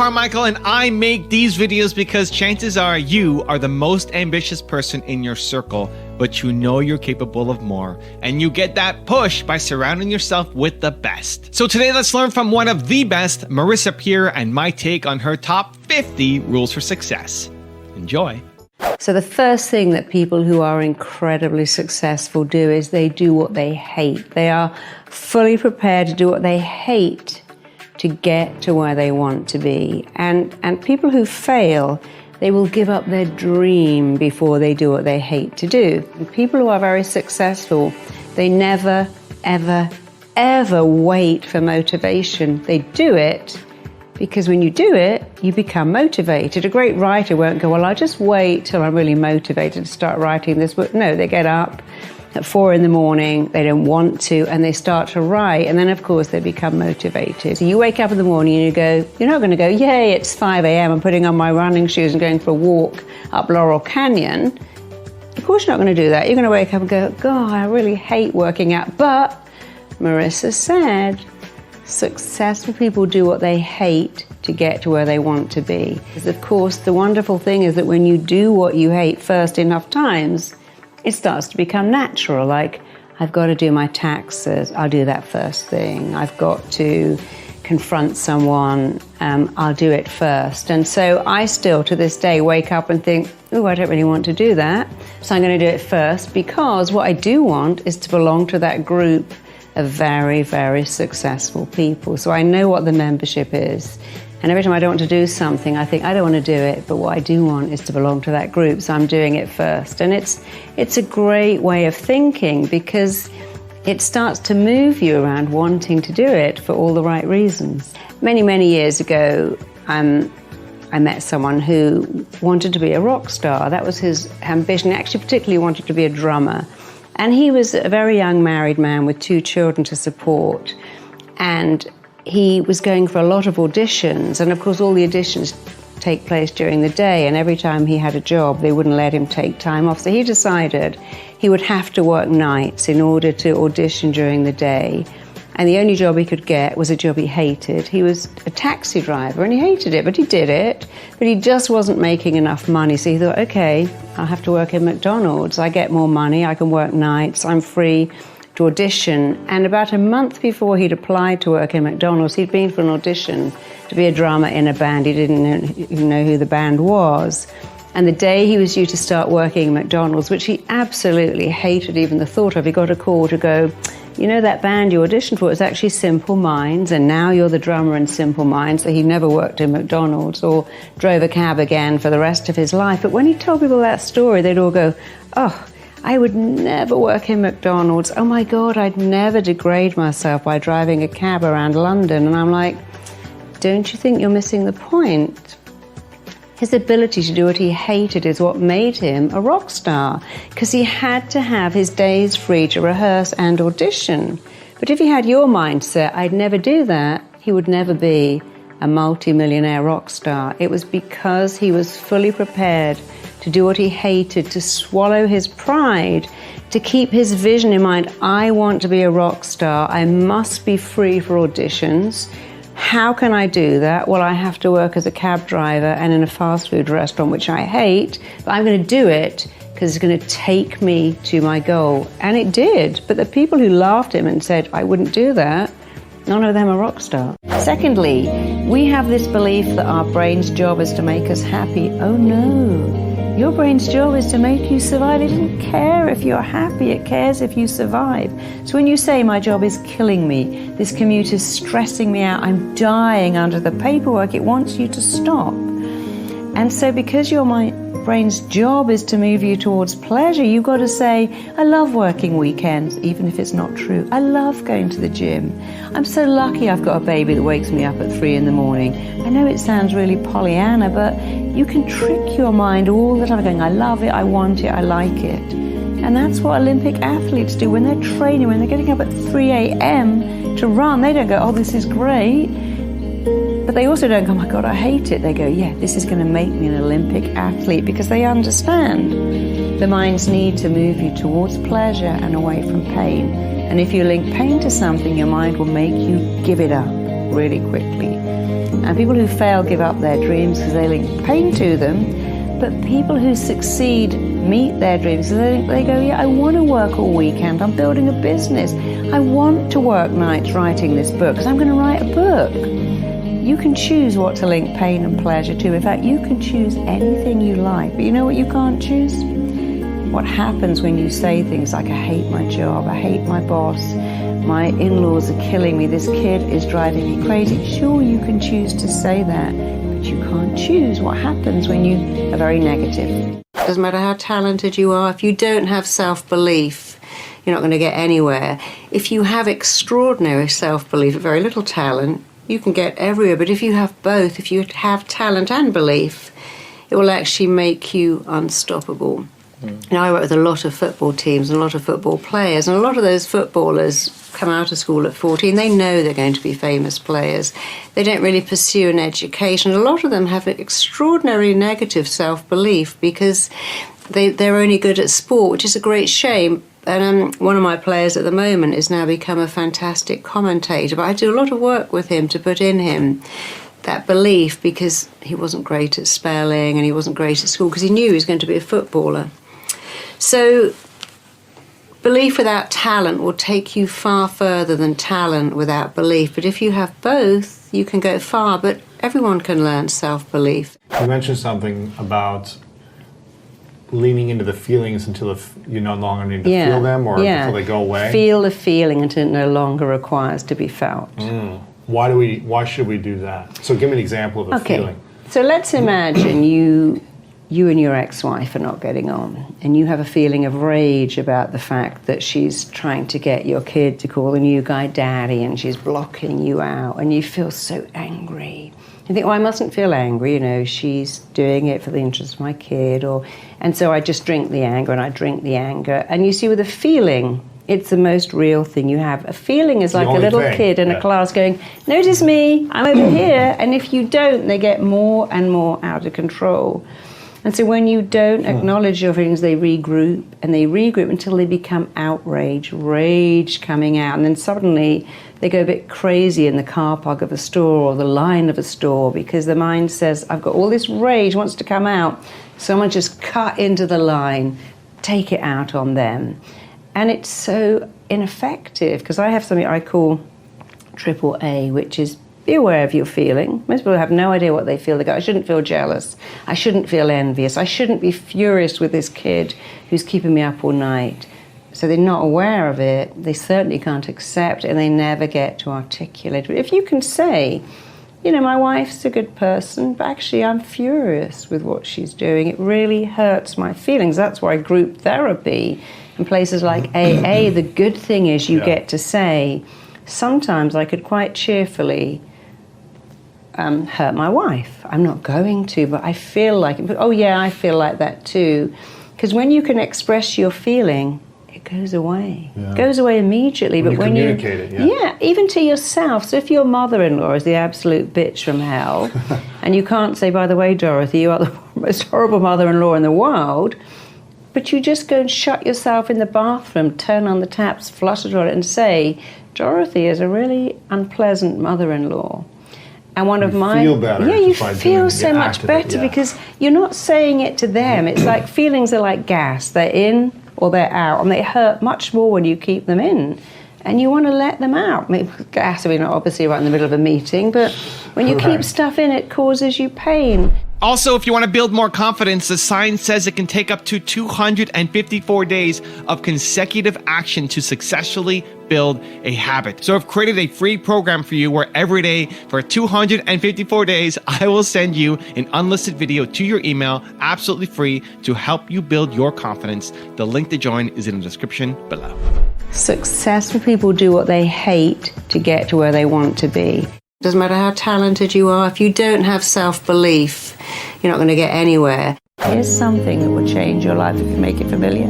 Carmichael, and I make these videos because chances are you are the most ambitious person in your circle, but you know you're capable of more, and you get that push by surrounding yourself with the best. So today let's learn from one of the best, Marisa Peer, and my take on her top 50 rules for success. Enjoy. So the first thing that people who are incredibly successful do is they do what they hate. They are fully prepared to do what they hate to get to where they want to be. And people who fail, they will give up their dream before they do what they hate to do. And people who are very successful, they never, ever, ever wait for motivation. They do it because when you do it, you become motivated. A great writer won't go, well, I'll just wait till I'm really motivated to start writing this book. No, they get up at 4 a.m, they don't want to, and they start to write, and then of course they become motivated. So you wake up in the morning and you go, you're not going to go, yay, it's 5 a.m, I'm putting on my running shoes and going for a walk up Laurel Canyon. Of course you're not going to do that. You're going to wake up and go, God, I really hate working out. But Marisa said, successful people do what they hate to get to where they want to be. Because of course the wonderful thing is that when you do what you hate first enough times, it starts to become natural. Like, I've got to do my taxes, I'll do that first thing. I've got to confront someone, I'll do it first. And so I still, to this day, wake up and think, oh, I don't really want to do that, so I'm going to do it first, because what I do want is to belong to that group of very, very successful people. So I know what the membership is. And every time I don't want to do something, I think, I don't want to do it, but what I do want is to belong to that group, so I'm doing it first. And it's a great way of thinking, because it starts to move you around wanting to do it for all the right reasons. Many, many years ago, I met someone who wanted to be a rock star. That was his ambition. He actually particularly wanted to be a drummer. And he was a very young married man with 2 children to support. And he was going for a lot of auditions, and of course all the auditions take place during the day, and every time he had a job they wouldn't let him take time off. So he decided he would have to work nights in order to audition during the day, and the only job he could get was a job he hated. He was a taxi driver and he hated it, but he did it, but he just wasn't making enough money. So he thought, okay, I'll have to work in McDonald's. I get more money, I can work nights, I'm free to audition. And about a month before he'd applied to work in McDonald's, he'd been for an audition to be a drummer in a band. He didn't even know who the band was. And the day he was due to start working in McDonald's, which he absolutely hated even the thought of, he got a call to go, you know, that band you auditioned for is actually Simple Minds, and now you're the drummer in Simple Minds. So he never worked in McDonald's or drove a cab again for the rest of his life. But when he told people that story, they'd all go, oh, I would never work in McDonald's. Oh my God, I'd never degrade myself by driving a cab around London. And I'm like, don't you think you're missing the point? His ability to do what he hated is what made him a rock star, because he had to have his days free to rehearse and audition. But if he had your mindset, I'd never do that, he would never be a multi-millionaire rock star. It was because he was fully prepared to do what he hated, to swallow his pride, to keep his vision in mind. I want to be a rock star. I must be free for auditions. How can I do that? Well, I have to work as a cab driver and in a fast food restaurant, which I hate, but I'm going to do it because it's going to take me to my goal. And it did. But the people who laughed at him and said, I wouldn't do that, none of them are rock stars. Secondly, we have this belief that our brain's job is to make us happy. Oh no. Your brain's job is to make you survive. It doesn't care if you're happy, it cares if you survive. So when you say, my job is killing me, this commute is stressing me out, I'm dying under the paperwork, it wants you to stop. And so because your brain's job is to move you towards pleasure, you've got to say, I love working weekends, even if it's not true. I love going to the gym. I'm so lucky I've got a baby that wakes me up at 3 a.m. I know it sounds really Pollyanna, but you can trick your mind all the time going, I love it, I want it, I like it. And that's what Olympic athletes do when they're training, when they're getting up at 3 a.m. to run. They don't go, oh, this is great. But they also don't go, oh my God, I hate it. They go, yeah, this is going to make me an Olympic athlete, because they understand the mind's need to move you towards pleasure and away from pain. And if you link pain to something, your mind will make you give it up. really quickly. And people who fail give up their dreams because they link pain to them. But people who succeed meet their dreams and they go, yeah, I want to work all weekend. I'm building a business. I want to work nights writing this book because I'm going to write a book. You can choose what to link pain and pleasure to. In fact, you can choose anything you like. But you know what you can't choose? What happens when you say things like, I hate my job, I hate my boss, my in-laws are killing me, this kid is driving me crazy. Sure, you can choose to say that, but you can't choose what happens when you are very negative. Doesn't matter how talented you are, if you don't have self-belief, you're not going to get anywhere. If you have extraordinary self-belief, very little talent, you can get everywhere. But if you have both, if you have talent and belief, it will actually make you unstoppable. Now, I work with a lot of football teams and a lot of football players, and a lot of those footballers come out of school at 14. They know they're going to be famous players. They don't really pursue an education. A lot of them have an extraordinary negative self-belief because they're only good at sport, which is a great shame. And one of my players at the moment has now become a fantastic commentator, but I do a lot of work with him to put in him that belief, because he wasn't great at spelling and he wasn't great at school because he knew he was going to be a footballer. So belief without talent will take you far further than talent without belief. But if you have both, you can go far. But everyone can learn self-belief. You mentioned something about leaning into the feelings until you no longer need to feel them, or until they go away. Feel the feeling until it no longer requires to be felt. Why should we do that? So give me an example of a feeling. So let's imagine you and your ex-wife are not getting on, and you have a feeling of rage about the fact that she's trying to get your kid to call the new guy daddy and she's blocking you out, and you feel so angry. You think, well, I mustn't feel angry, you know, she's doing it for the interest of my kid, and so I just drink the anger and I drink the anger. And you see, with a feeling, it's the most real thing you have. A feeling is like a little kid in a class going, notice me, I'm over here. And if you don't, they get more and more out of control. And so when you don't acknowledge your feelings, they regroup until they become outrage, rage coming out. And then suddenly they go a bit crazy in the car park of a store or the line of a store because the mind says, I've got all this rage, wants to come out. Someone just cut into the line, take it out on them. And it's so ineffective because I have something I call AAA, which is be aware of your feeling. Most people have no idea what they feel. They go, I shouldn't feel jealous. I shouldn't feel envious. I shouldn't be furious with this kid who's keeping me up all night. So they're not aware of it. They certainly can't accept it, and they never get to articulate it. If you can say, you know, my wife's a good person, but actually I'm furious with what she's doing. It really hurts my feelings. That's why group therapy and places like AA, the good thing is you get to say, sometimes I could quite cheerfully hurt my wife. I'm not going to, but I feel like it. But, oh yeah, I feel like that too. Because when you can express your feeling, it goes away. It goes away immediately. When but when you communicate it, even to yourself. So if your mother-in-law is the absolute bitch from hell, and you can't say, by the way, Dorothy, you are the most horrible mother-in-law in the world, but you just go and shut yourself in the bathroom, turn on the taps, flush the toilet, and say, Dorothy is a really unpleasant mother-in-law. And one of my feel better. Yeah, you feel so much better because you're not saying it to them. It's like feelings are like gas. They're in or they're out, and they hurt much more when you keep them in. And you want to let them out. Maybe gas, I mean, obviously right in the middle of a meeting, but when you keep stuff in, it causes you pain. Also, if you want to build more confidence, the science says it can take up to 254 days of consecutive action to successfully build a habit. So I've created a free program for you where every day for 254 days, I will send you an unlisted video to your email, absolutely free, to help you build your confidence. The link to join is in the description below. Successful people do what they hate to get to where they want to be. Doesn't matter how talented you are, if you don't have self-belief, you're not going to get anywhere. Here's something that will change your life if you make it familiar.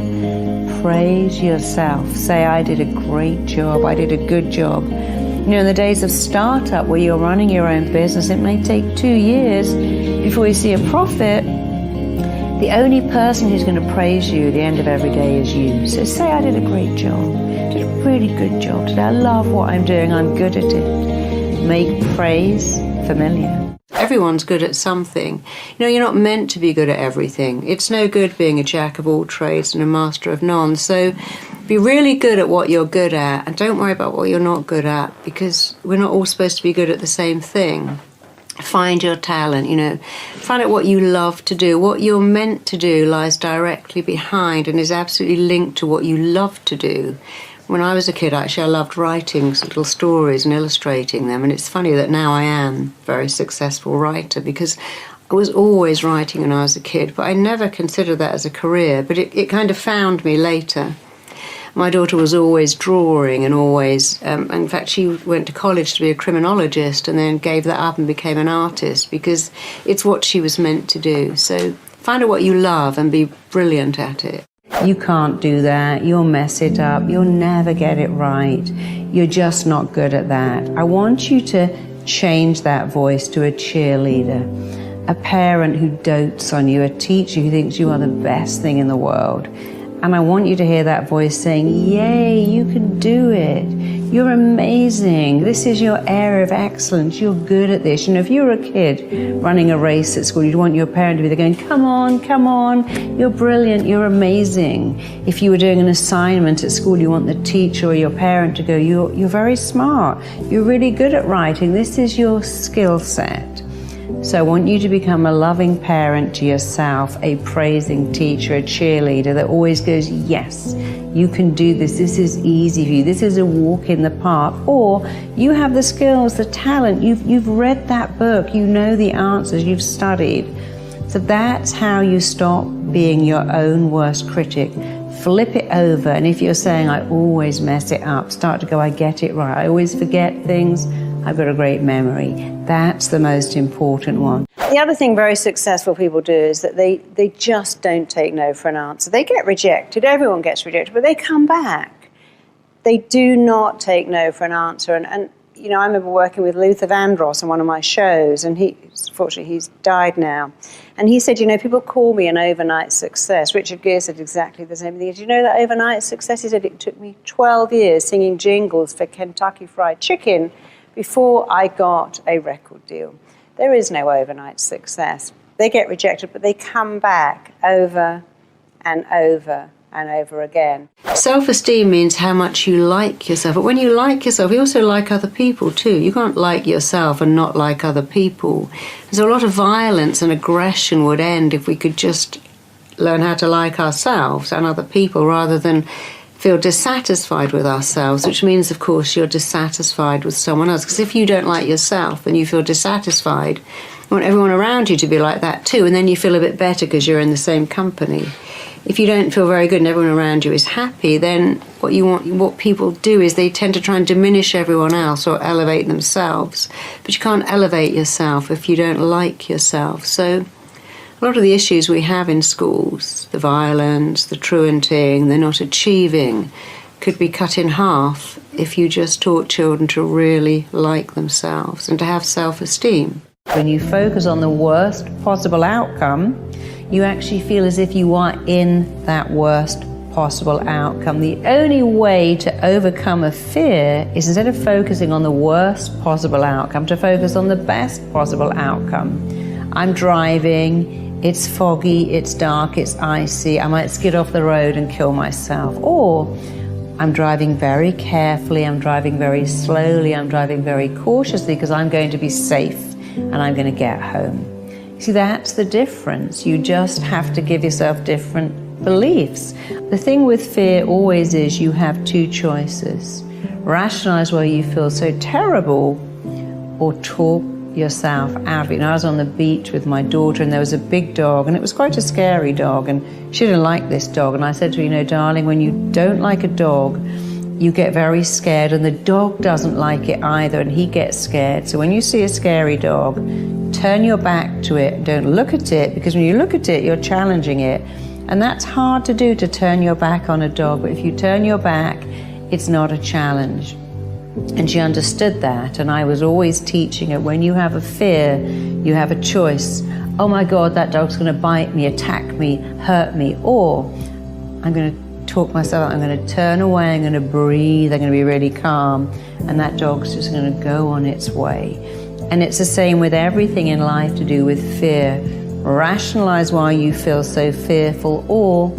Praise yourself. Say, I did a great job. I did a good job. You know, in the days of startup where you're running your own business, it may take 2 years before you see a profit. The only person who's going to praise you at the end of every day is you. So say, I did a great job. I did a really good job today. I love what I'm doing. I'm good at it. make praise familiar. Everyone's good at something. You're not meant to be good at everything. It's no good being a jack of all trades and a master of none. So be really good at what you're good at and don't worry about what you're not good at, because we're not all supposed to be good at the same thing. Find your talent, find out what you love to do. What you're meant to do lies directly behind and is absolutely linked to what you love to do. When I was a kid, actually, I loved writing little stories and illustrating them. And it's funny that now I am a very successful writer, because I was always writing when I was a kid, but I never considered that as a career. But it kind of found me later. My daughter was always drawing and always, in fact, she went to college to be a criminologist and then gave that up and became an artist, because it's what she was meant to do. So find out what you love and be brilliant at it. You can't do that. You'll mess it up. You'll never get it right. You're just not good at that. I want you to change that voice to a cheerleader, a parent who dotes on you, a teacher who thinks you are the best thing in the world. And I want you to hear that voice saying, yay, you can do it. You're amazing. This is your area of excellence. You're good at this. If you were a kid running a race at school, you'd want your parent to be there going, come on, you're brilliant, you're amazing. If you were doing an assignment at school, you want the teacher or your parent to go, you're very smart. You're really good at writing. This is your skill set. So I want you to become a loving parent to yourself, a praising teacher, a cheerleader that always goes, yes, you can do this. This is easy for you. This is a walk in the park. Or you have the skills, the talent. You've read that book. You know the answers. You've studied. So that's how you stop being your own worst critic. Flip it over. And if you're saying, I always mess it up, start to go, I get it right. I always forget things. I've got a great memory. That's the most important one. The other thing very successful people do is that they just don't take no for an answer. They get rejected. Everyone gets rejected, but they come back. They do not take no for an answer. And I remember working with Luther Vandross on one of my shows, and fortunately he's died now. And he said, people call me an overnight success. Richard Gere said exactly the same thing. Did you know that overnight success? He said, it took me 12 years singing jingles for Kentucky Fried Chicken before I got a record deal. There is no overnight success. They get rejected, but they come back over and over and over again. Self-esteem means how much you like yourself. But when you like yourself, you also like other people too. You can't like yourself and not like other people. So a lot of violence and aggression would end if we could just learn how to like ourselves and other people rather than feel dissatisfied with ourselves, which means, of course, you're dissatisfied with someone else. Because if you don't like yourself and you feel dissatisfied, you want everyone around you to be like that too, and then you feel a bit better because you're in the same company. If you don't feel very good and everyone around you is happy, then what people do is they tend to try and diminish everyone else or elevate themselves. But you can't elevate yourself if you don't like yourself. So a lot of the issues we have in schools, the violence, the truanting, the not achieving, could be cut in half if you just taught children to really like themselves and to have self-esteem. When you focus on the worst possible outcome, you actually feel as if you are in that worst possible outcome. The only way to overcome a fear is, instead of focusing on the worst possible outcome, to focus on the best possible outcome. I'm driving. It's foggy, it's dark, it's icy, I might skid off the road and kill myself. Or I'm driving very carefully, I'm driving very slowly, I'm driving very cautiously because I'm going to be safe and I'm going to get home. See, that's the difference. You just have to give yourself different beliefs. The thing with fear always is you have two choices. Rationalize why you feel so terrible, or talk yourself out of it. And I was on the beach with my daughter and there was a big dog, and it was quite a scary dog, and she didn't like this dog. And I said to her, darling, when you don't like a dog, you get very scared, and the dog doesn't like it either, and he gets scared. So when you see a scary dog, turn your back to it. Don't look at it, because when you look at it, you're challenging it. And that's hard to do, to turn your back on a dog. But if you turn your back, it's not a challenge. And she understood that, and I was always teaching her, when you have a fear, you have a choice. Oh my God, that dog's going to bite me, attack me, hurt me, or I'm going to talk myself out. I'm going to turn away, I'm going to breathe, I'm going to be really calm, and that dog's just going to go on its way. And it's the same with everything in life to do with fear. Rationalize why you feel so fearful, or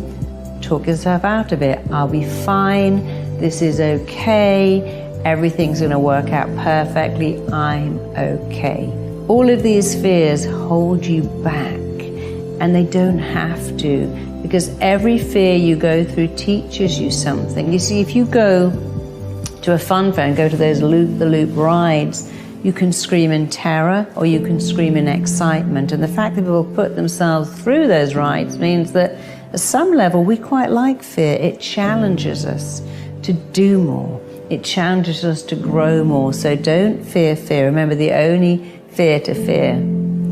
talk yourself out of it. I'll be fine, this is okay, everything's going to work out perfectly, I'm okay. All of these fears hold you back, and they don't have to, because every fear you go through teaches you something. You see, if you go to a fun fair and go to those loop-the-loop rides, you can scream in terror or you can scream in excitement. And the fact that people put themselves through those rides means that at some level we quite like fear. It challenges us to do more. It challenges us to grow more. So don't fear fear. Remember, the only fear to fear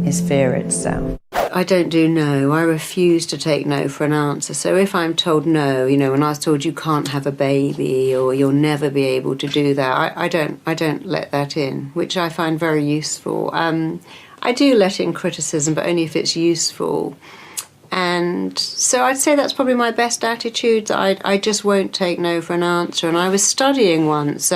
is fear itself. I don't do no. I refuse to take no for an answer. So if I'm told no, you know, when I was told you can't have a baby or you'll never be able to do that, I don't let that in, which I find very useful. I do let in criticism, but only if it's useful. And so I'd say that's probably my best attitude. I just won't take no for an answer. And I was studying once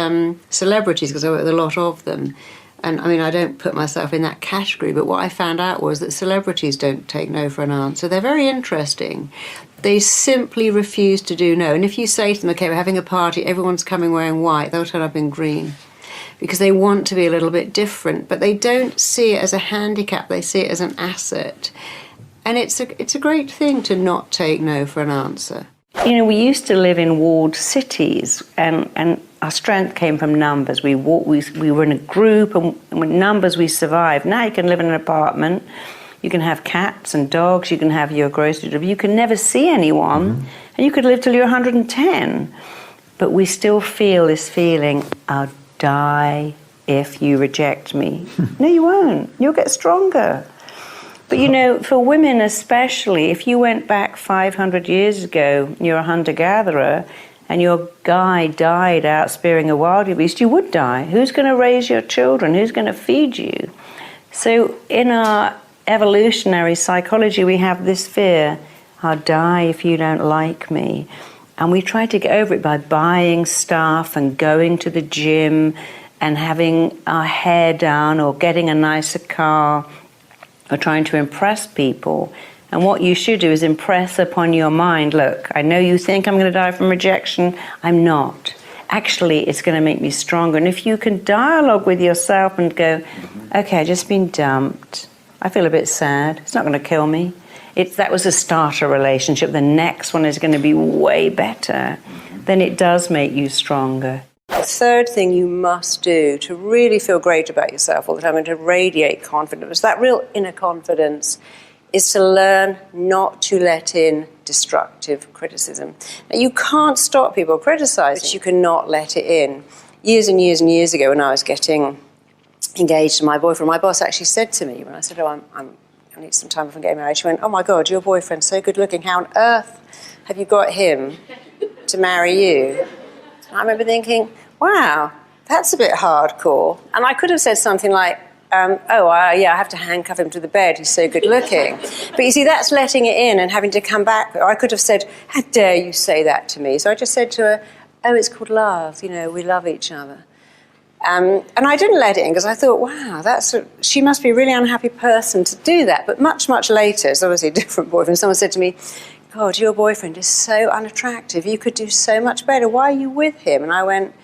celebrities, because I work with a lot of them. And I mean, I don't put myself in that category, but what I found out was that celebrities don't take no for an answer. They're very interesting. They simply refuse to do no. And if you say to them, okay, we're having a party, everyone's coming wearing white, they'll turn up in green, because they want to be a little bit different, but they don't see it as a handicap, they see it as an asset. And it's a great thing to not take no for an answer. You know, we used to live in walled cities, and our strength came from numbers. We were in a group, and with numbers we survived. Now you can live in an apartment, you can have cats and dogs, you can have your grocery delivery, you can never see anyone, and you could live till you're 110. But we still feel this feeling, I'll die if you reject me. No, you won't. You'll get stronger. But you know, for women especially, if you went back 500 years ago, you're a hunter-gatherer, and your guy died out spearing a wild beast, you would die. Who's going to raise your children? Who's going to feed you? So in our evolutionary psychology, we have this fear, I'll die if you don't like me. And we try to get over it by buying stuff and going to the gym and having our hair done or getting a nicer car, or trying to impress people. And what you should do is impress upon your mind, look, I know you think I'm going to die from rejection. I'm not. Actually, it's going to make me stronger. And if you can dialogue with yourself and go, okay, I've just been dumped. I feel a bit sad. It's not going to kill me. That was a starter relationship. The next one is going to be way better. Then it does make you stronger. The third thing you must do to really feel great about yourself all the time and to radiate confidence, that real inner confidence, is to learn not to let in destructive criticism. Now, you can't stop people criticizing, but you cannot let it in. Years and years and years ago, when I was getting engaged to my boyfriend, my boss actually said to me, when I said, I need some time before getting married, she went, oh my God, your boyfriend's so good looking. How on earth have you got him to marry you? I remember thinking, wow, that's a bit hardcore. And I could have said something like, I have to handcuff him to the bed, he's so good looking. But you see, that's letting it in and having to come back. I could have said, how dare you say that to me? So I just said to her, oh, it's called love, we love each other. And I didn't let it in because I thought, wow, she must be a really unhappy person to do that. But much, much later, it's obviously a different boyfriend, someone said to me, God, your boyfriend is so unattractive. You could do so much better. Why are you with him? And I went,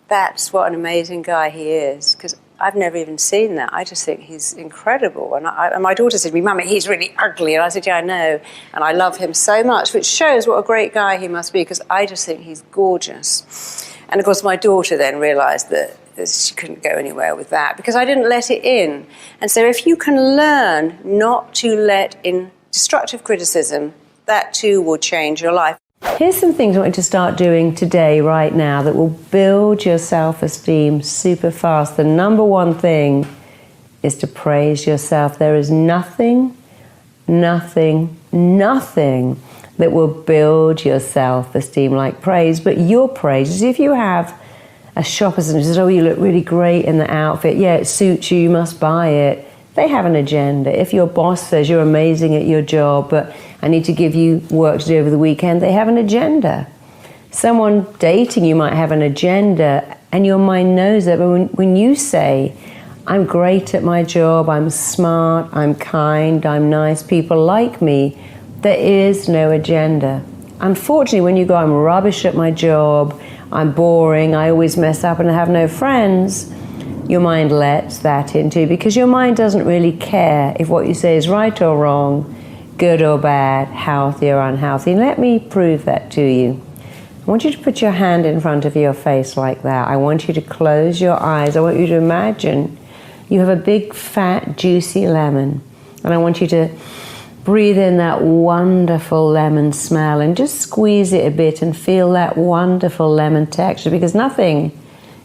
that's what an amazing guy he is. Because I've never even seen that. I just think he's incredible. And my daughter said to me, Mummy, he's really ugly. And I said, yeah, I know. And I love him so much, which shows what a great guy he must be, because I just think he's gorgeous. And of course, my daughter then realised that she couldn't go anywhere with that because I didn't let it in. And so if you can learn not to let in destructive criticism, that too will change your life. Here's some things I want you to start doing today, right now, that will build your self-esteem super fast. The number one thing is to praise yourself. There is nothing that will build your self-esteem like praise, but your praise. If you have a shop assistant who says, oh, you look really great in the outfit, yeah, it suits you, you must buy it. They have an agenda. If your boss says you're amazing at your job, but I need to give you work to do over the weekend, they have an agenda. Someone dating you might have an agenda, and your mind knows that. But when you say, I'm great at my job, I'm smart, I'm kind, I'm nice, people like me, there is no agenda. Unfortunately, when you go, I'm rubbish at my job, I'm boring, I always mess up and I have no friends, your mind lets that into, because your mind doesn't really care if what you say is right or wrong, good or bad, healthy or unhealthy. And let me prove that to you. I want you to put your hand in front of your face like that. I want you to close your eyes. I want you to imagine you have a big, fat, juicy lemon. And I want you to breathe in that wonderful lemon smell and just squeeze it a bit and feel that wonderful lemon texture, because nothing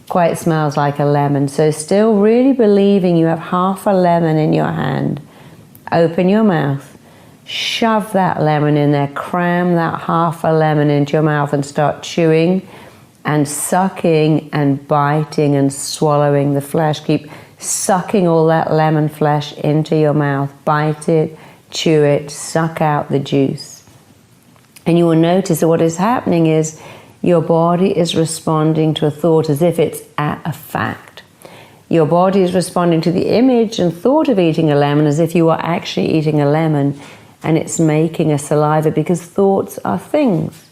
quite smells like a lemon. So still really believing you have half a lemon in your hand, open your mouth. Shove that lemon in there, cram that half a lemon into your mouth and start chewing and sucking and biting and swallowing the flesh. Keep sucking all that lemon flesh into your mouth. Bite it, chew it, suck out the juice. And you will notice that what is happening is your body is responding to a thought as if it's a fact. Your body is responding to the image and thought of eating a lemon as if you are actually eating a lemon. And it's making a saliva, because thoughts are things.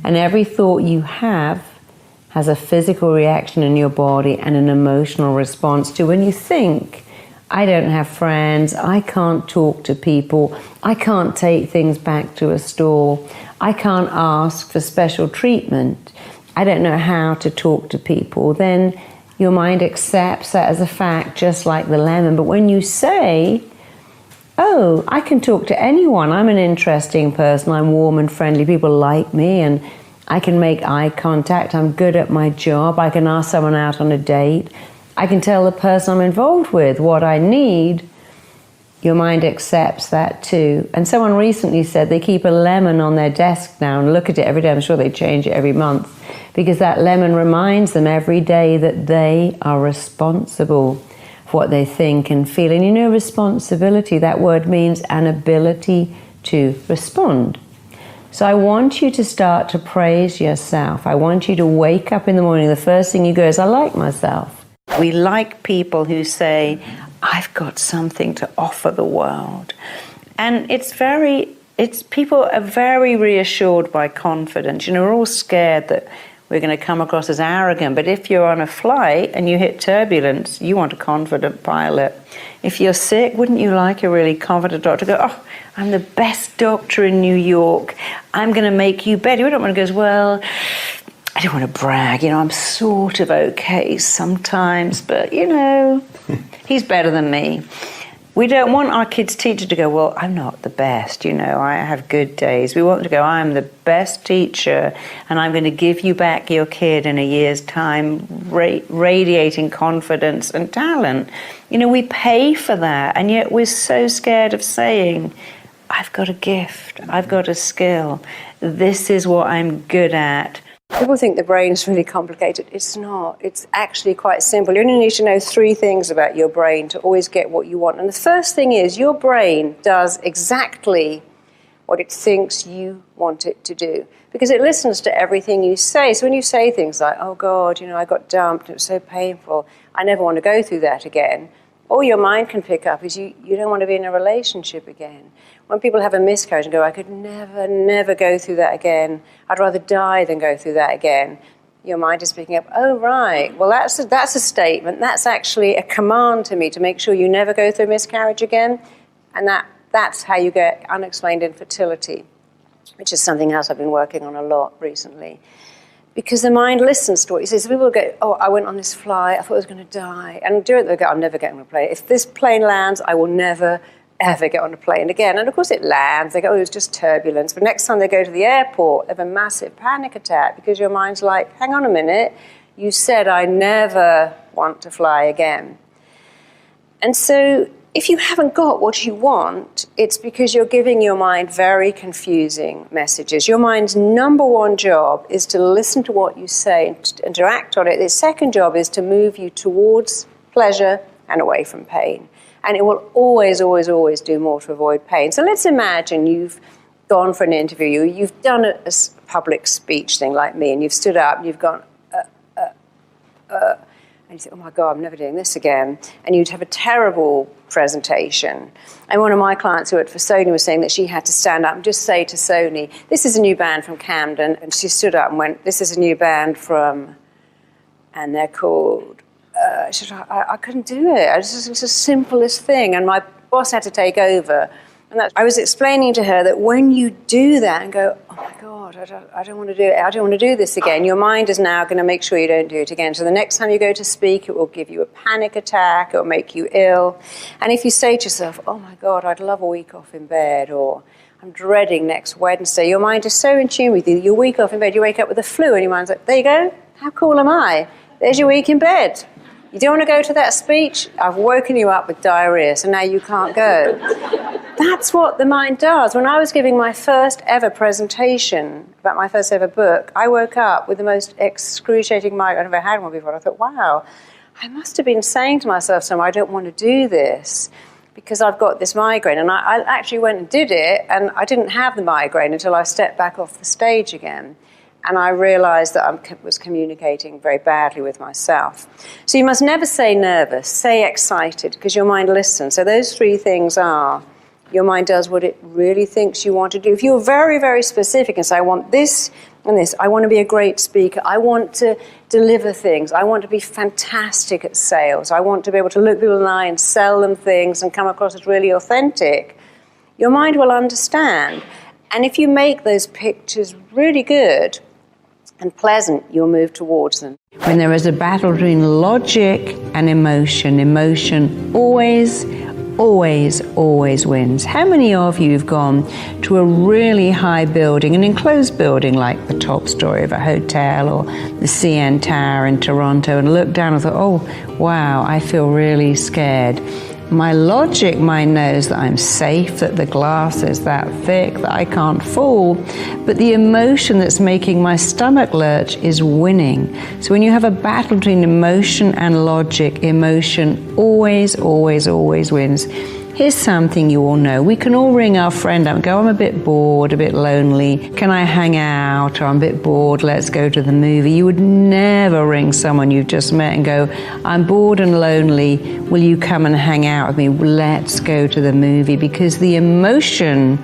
And every thought you have has a physical reaction in your body and an emotional response to. When you think, I don't have friends, I can't talk to people, I can't take things back to a store, I can't ask for special treatment, I don't know how to talk to people, then your mind accepts that as a fact, just like the lemon. But when you say, oh, I can talk to anyone, I'm an interesting person, I'm warm and friendly, people like me, and I can make eye contact, I'm good at my job, I can ask someone out on a date, I can tell the person I'm involved with what I need, your mind accepts that too. And someone recently said they keep a lemon on their desk now and look at it every day. I'm sure they change it every month, because that lemon reminds them every day that they are responsible what they think and feel. And you know, responsibility, that word means an ability to respond. So I want you to start to praise yourself. I want you to wake up in the morning, the first thing you go is, I like myself. We like people who say, I've got something to offer the world. And people are very reassured by confidence. You know, we're all scared that we're going to come across as arrogant. But if you're on a flight and you hit turbulence, you want a confident pilot. If you're sick, wouldn't you like a really confident doctor to go, oh, I'm the best doctor in New York, I'm going to make you better. You don't want to go, well, I don't want to brag, you know, I'm sort of okay sometimes, but, you know, he's better than me. We don't want our kids' teacher to go, well, I'm not the best, you know, I have good days. We want them to go, I'm the best teacher, and I'm going to give you back your kid in a year's time, radiating confidence and talent. You know, we pay for that, and yet we're so scared of saying, I've got a gift, I've got a skill, this is what I'm good at. People think the brain's really complicated. It's not. It's actually quite simple. You only need to know 3 things about your brain to always get what you want. And the first thing is your brain does exactly what it thinks you want it to do, because it listens to everything you say. So when you say things like, oh God, you know, I got dumped, it was so painful, I never want to go through that again, all your mind can pick up is you don't want to be in a relationship again. When people have a miscarriage and go, I could never go through that again, I'd rather die than go through that again, your mind is picking up, oh, right, well, that's a statement. That's actually a command to me to make sure you never go through a miscarriage again. And that's how you get unexplained infertility, which is something else I've been working on a lot recently. Because the mind listens to what you say. So people go, oh, I went on this flight, I thought I was going to die. And during it, they go, I'm never getting on a plane. If this plane lands, I will never ever get on a plane again. And of course it lands, they go, oh, it was just turbulence. But next time they go to the airport, they have a massive panic attack because your mind's like, hang on a minute, you said I never want to fly again. And so if you haven't got what you want, it's because you're giving your mind very confusing messages. Your mind's number one job is to listen to what you say and to act on it. Its second job is to move you towards pleasure and away from pain. And it will always, always, always do more to avoid pain. So let's imagine you've gone for an interview, you've done a public speech thing like me, and you've stood up and you've gone, and you think, oh my God, I'm never doing this again. And you'd have a terrible presentation. And one of my clients who worked for Sony was saying that she had to stand up and just say to Sony, this is a new band from Camden. And she stood up and went, this is a new band from, and they're called, she said, I couldn't do it. It was the simplest thing. And my boss had to take over. And I was explaining to her that when you do that and go, oh my God, I don't want to do it. I don't want to do this again. Your mind is now going to make sure you don't do it again. So the next time you go to speak, it will give you a panic attack. It will make you ill. And if you say to yourself, oh my God, I'd love a week off in bed, or I'm dreading next Wednesday, your mind is so in tune with you. You're a week off in bed, you wake up with the flu, and your mind's like, there you go. How cool am I? There's your week in bed. You don't want to go to that speech? I've woken you up with diarrhea, so now you can't go. That's what the mind does. When I was giving my first ever presentation about my first ever book, I woke up with the most excruciating migraine I've ever had one before. I thought, wow, I must have been saying to myself somewhere, I don't want to do this because I've got this migraine. And I actually went and did it, and I didn't have the migraine until I stepped back off the stage again. And I realized that I was communicating very badly with myself. So you must never say nervous, say excited, because your mind listens. So those three things are, your mind does what it really thinks you want to do. If you're very, very specific and say, I want this and this, I want to be a great speaker, I want to deliver things, I want to be fantastic at sales, I want to be able to look people in the eye and sell them things and come across as really authentic, your mind will understand. And if you make those pictures really good and pleasant, you'll move towards them. When there is a battle between logic and emotion, emotion always wins. How many of you have gone to a really high building, an enclosed building like the top story of a hotel or the CN Tower in Toronto, and looked down and thought, oh, wow, I feel really scared. My logic mind knows that I'm safe, that the glass is that thick, that I can't fall, but the emotion that's making my stomach lurch is winning. So when you have a battle between emotion and logic, emotion always wins. Here's something you all know. We can all ring our friend up and go, I'm a bit bored, a bit lonely. Can I hang out? Or I'm a bit bored, let's go to the movie. You would never ring someone you've just met and go, I'm bored and lonely. Will you come and hang out with me? Let's go to the movie. Because the emotion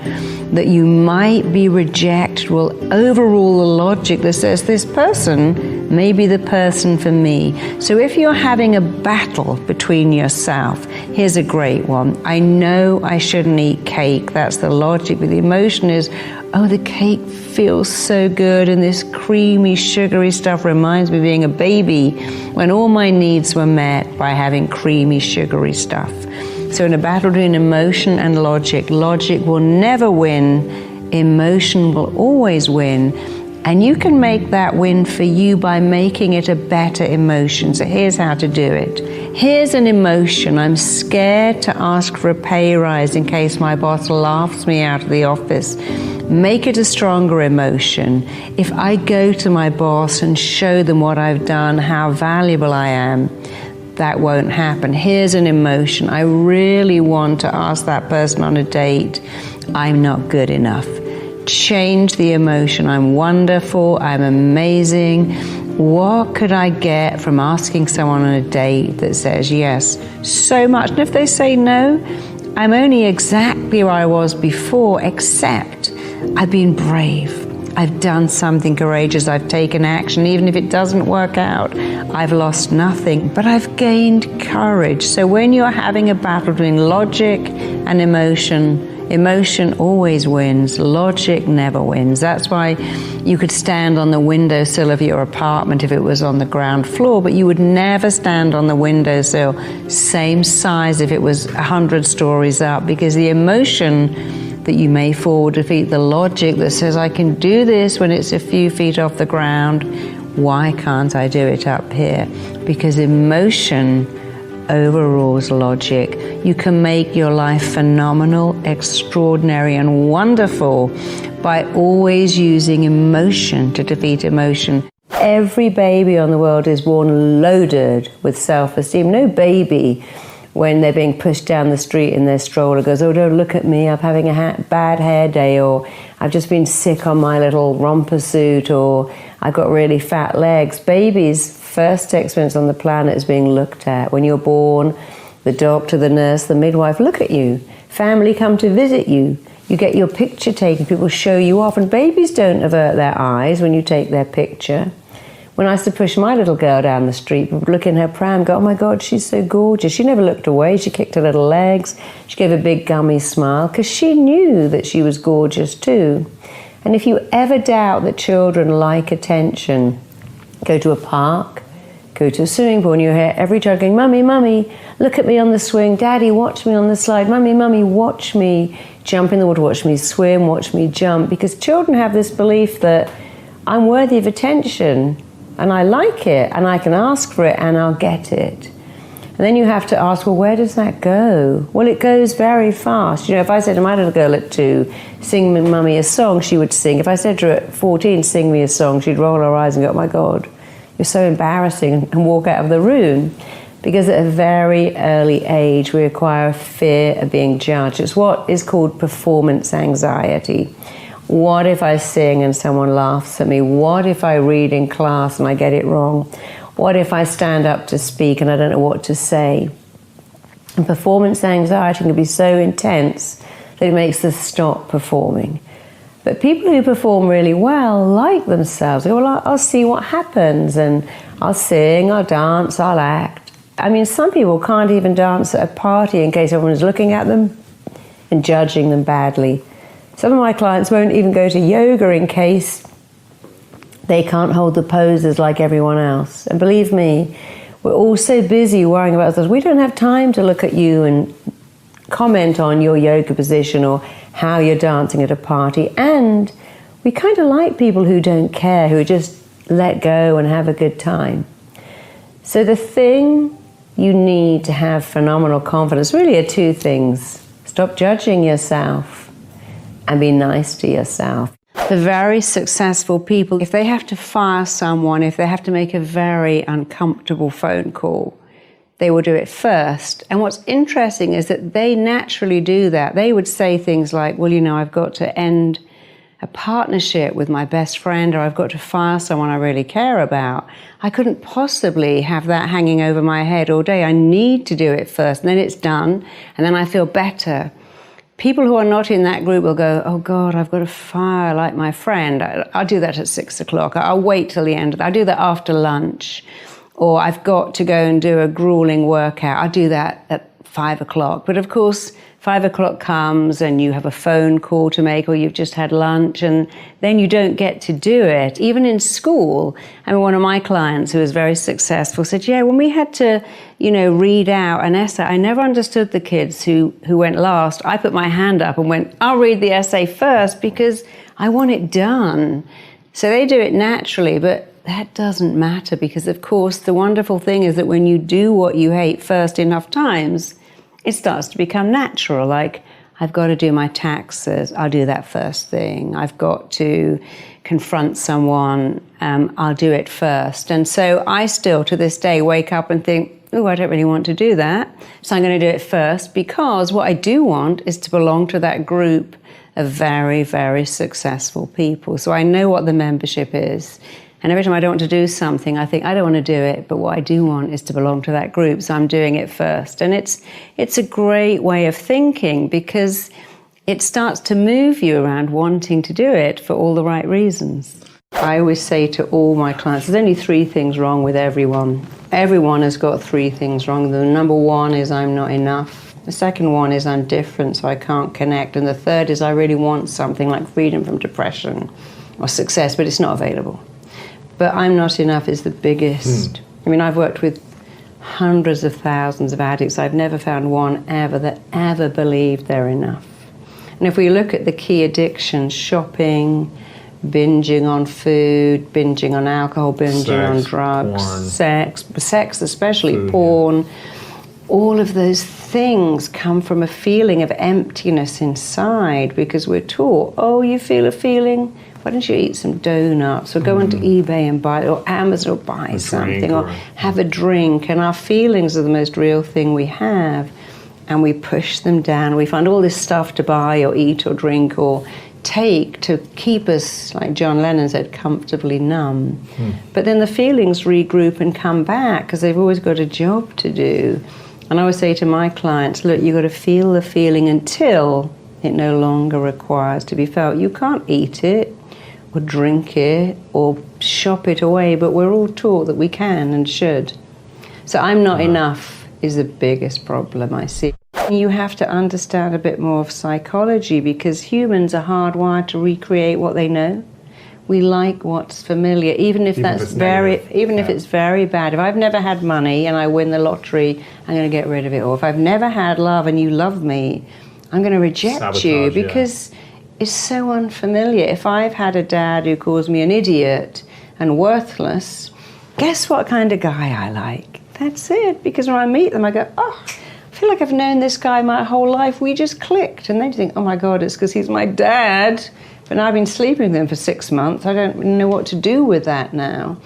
that you might be rejected will overrule the logic that says this person may be the person for me. So if you're having a battle between yourself, here's a great one. I know I shouldn't eat cake. That's the logic. But the emotion is, oh, the cake feels so good, and this creamy, sugary stuff reminds me of being a baby when all my needs were met by having creamy, sugary stuff. So in a battle between emotion and logic, logic will never win. Emotion will always win. And you can make that win for you by making it a better emotion. So here's how to do it. Here's an emotion. I'm scared to ask for a pay rise in case my boss laughs me out of the office. Make it a stronger emotion. If I go to my boss and show them what I've done, how valuable I am, that won't happen. Here's an emotion. I really want to ask that person on a date. I'm not good enough. Change the emotion. I'm wonderful. I'm amazing. What could I get from asking someone on a date that says yes so much? And if they say no, I'm only exactly where I was before, except I've been brave. I've done something courageous. I've taken action. Even if it doesn't work out, I've lost nothing, but I've gained courage. So when you're having a battle between logic and emotion, emotion always wins. Logic never wins. That's why you could stand on the windowsill of your apartment if it was on the ground floor, but you would never stand on the windowsill same size if it was 100 stories up, because the emotion that you may fall will defeat the logic that says, I can do this when it's a few feet off the ground. Why can't I do it up here? Because emotion overrules logic. You can make your life phenomenal, extraordinary, and wonderful by always using emotion to defeat emotion. Every baby on the world is born loaded with self-esteem. No baby when they're being pushed down the street in their stroller, goes, oh, don't look at me, I'm having a bad hair day, or I've just been sick on my little romper suit, or I've got really fat legs. Babies' first experience on the planet is being looked at. When you're born, the doctor, the nurse, the midwife look at you. Family come to visit you. You get your picture taken, people show you off, and babies don't avert their eyes when you take their picture. When I used to push my little girl down the street, people would look in her pram and go, oh my God, she's so gorgeous. She never looked away. She kicked her little legs. She gave a big gummy smile because she knew that she was gorgeous too. And if you ever doubt that children like attention, go to a park, go to a swimming pool, and you hear every child going, Mummy, Mummy, look at me on the swing. Daddy, watch me on the slide. Mummy, Mummy, watch me jump in the water, watch me swim, watch me jump. Because children have this belief that I'm worthy of attention, and I like it, and I can ask for it, and I'll get it. And then you have to ask, well, where does that go? Well, it goes very fast. You know, if I said to my little girl at 2, sing me, Mummy, a song, she would sing. If I said to her at 14, sing me a song, she'd roll her eyes and go, oh my God, you're so embarrassing, and walk out of the room. Because at a very early age, we acquire a fear of being judged. It's what is called performance anxiety. What if I sing and someone laughs at me? What if I read in class and I get it wrong? What if I stand up to speak and I don't know what to say? And performance anxiety can be so intense that it makes us stop performing. But people who perform really well like themselves. They go, well, I'll see what happens, and I'll sing, I'll dance, I'll act. I mean, some people can't even dance at a party in case everyone's looking at them and judging them badly. Some of my clients won't even go to yoga in case they can't hold the poses like everyone else. And believe me, we're all so busy worrying about ourselves. We don't have time to look at you and comment on your yoga position or how you're dancing at a party. And we kind of like people who don't care, who just let go and have a good time. So the thing you need to have phenomenal confidence really are 2 things. Stop judging yourself and be nice to yourself. The very successful people, if they have to fire someone, if they have to make a very uncomfortable phone call, they will do it first. And what's interesting is that they naturally do that. They would say things like, well, you know, I've got to end a partnership with my best friend, or I've got to fire someone I really care about. I couldn't possibly have that hanging over my head all day. I need to do it first, and then it's done, and then I feel better. People who are not in that group will go, oh God, I've got to fire like my friend. I'll do that at 6 o'clock. I'll wait till the end of that. I'll do that after lunch. Or I've got to go and do a grueling workout. I'll do that at 5 o'clock. But of course, 5 o'clock comes and you have a phone call to make, or you've just had lunch, and then you don't get to do it. Even in school, I mean, one of my clients who was very successful said, yeah, when we had to, you know, read out an essay, I never understood the kids who went last. I put my hand up and went, I'll read the essay first because I want it done. So they do it naturally, but that doesn't matter because, of course, the wonderful thing is that when you do what you hate first enough times, it starts to become natural. Like, I've got to do my taxes, I'll do that first thing. I've got to confront someone, I'll do it first. And so I still, to this day, wake up and think, oh, I don't really want to do that, so I'm going to do it first, because what I do want is to belong to that group of very, very successful people. So I know what the membership is. And every time I don't want to do something, I think, I don't want to do it, but what I do want is to belong to that group, so I'm doing it first. And it's a great way of thinking because it starts to move you around wanting to do it for all the right reasons. I always say to all my clients, there's only 3 things wrong with everyone. Everyone has got 3 things wrong. The number 1 is I'm not enough. The second one is I'm different, so I can't connect. And the third is I really want something like freedom from depression or success, but it's not available. But I'm not enough is the biggest. I mean, I've worked with hundreds of thousands of addicts. I've never found one ever that ever believed they're enough. And if we look at the key addictions, shopping, binging on food, binging on alcohol, binging on drugs, porn. sex especially, food, porn, all of those things come from a feeling of emptiness inside, because we're taught, oh, you feel a feeling? Why don't you eat some donuts, or go onto eBay and buy, or Amazon, or buy something, or have a drink? And our feelings are the most real thing we have, and we push them down. We find all this stuff to buy or eat or drink or take to keep us, like John Lennon said, comfortably numb. But then the feelings regroup and come back, because they've always got a job to do. And I always say to my clients, look, you've got to feel the feeling until it no longer requires to be felt. You can't eat it or drink it or shop it away, but we're all taught that we can and should. So I'm not enough is the biggest problem I see. You have to understand a bit more of psychology, because humans are hardwired to recreate what they know. We like what's familiar, even if it's very bad. If I've never had money and I win the lottery, I'm going to get rid of it. Or if I've never had love and you love me, I'm going to reject you, because it's so unfamiliar. If I've had a dad who calls me an idiot and worthless, guess what kind of guy I like? That's it. Because when I meet them, I go, oh, I feel like I've known this guy my whole life. We just clicked. And they think, oh my God, it's because he's my dad. But I've been sleeping with him for 6 months. I don't know what to do with that now,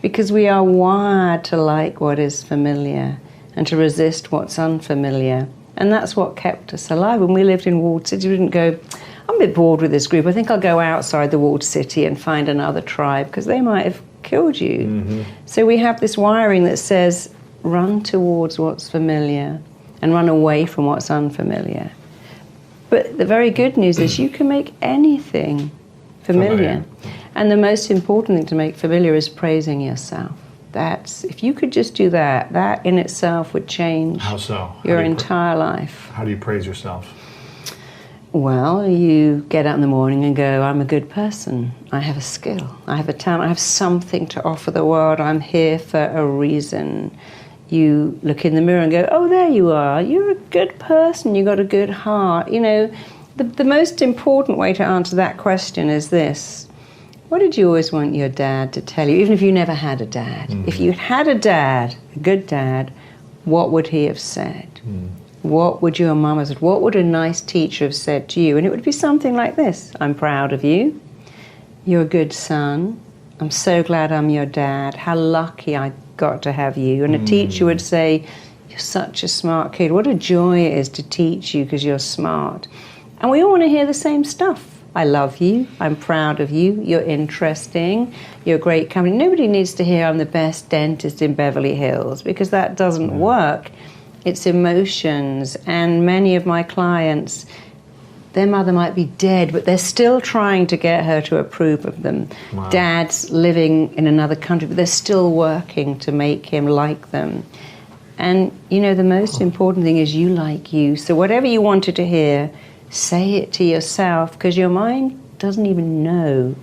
because we are wired to like what is familiar and to resist what's unfamiliar. And that's what kept us alive. When we lived in walled cities, we didn't go, I'm a bit bored with this group. I think I'll go outside the walled city and find another tribe, because they might have killed you. So we have this wiring that says, run towards what's familiar and run away from what's unfamiliar. But the very good news is you can make anything familiar. And the most important thing to make familiar is praising yourself. If you could just do that, that in itself would change your entire life. How do you praise yourself? Well, you get up in the morning and go, I'm a good person. I have a skill. I have a talent. I have something to offer the world. I'm here for a reason. You look in the mirror and go, oh, there you are. You're a good person. You've got a good heart. You know, the most important way to answer that question is this. What did you always want your dad to tell you, even if you never had a dad? If you had a dad, a good dad, what would he have said? What would your mum have said? What would a nice teacher have said to you? And it would be something like this. I'm proud of you. You're a good son. I'm so glad I'm your dad. How lucky I got to have you. And a teacher would say, you're such a smart kid. What a joy it is to teach you because you're smart. And we all want to hear the same stuff. I love you. I'm proud of you. You're interesting. You're a great company. Nobody needs to hear I'm the best dentist in Beverly Hills, because that doesn't work. It's emotions. And many of my clients, their mother might be dead, but they're still trying to get her to approve of them. Dad's living in another country, but they're still working to make him like them. And, you know, the most important thing is you like you. So whatever you wanted to hear, say it to yourself, because your mind doesn't even know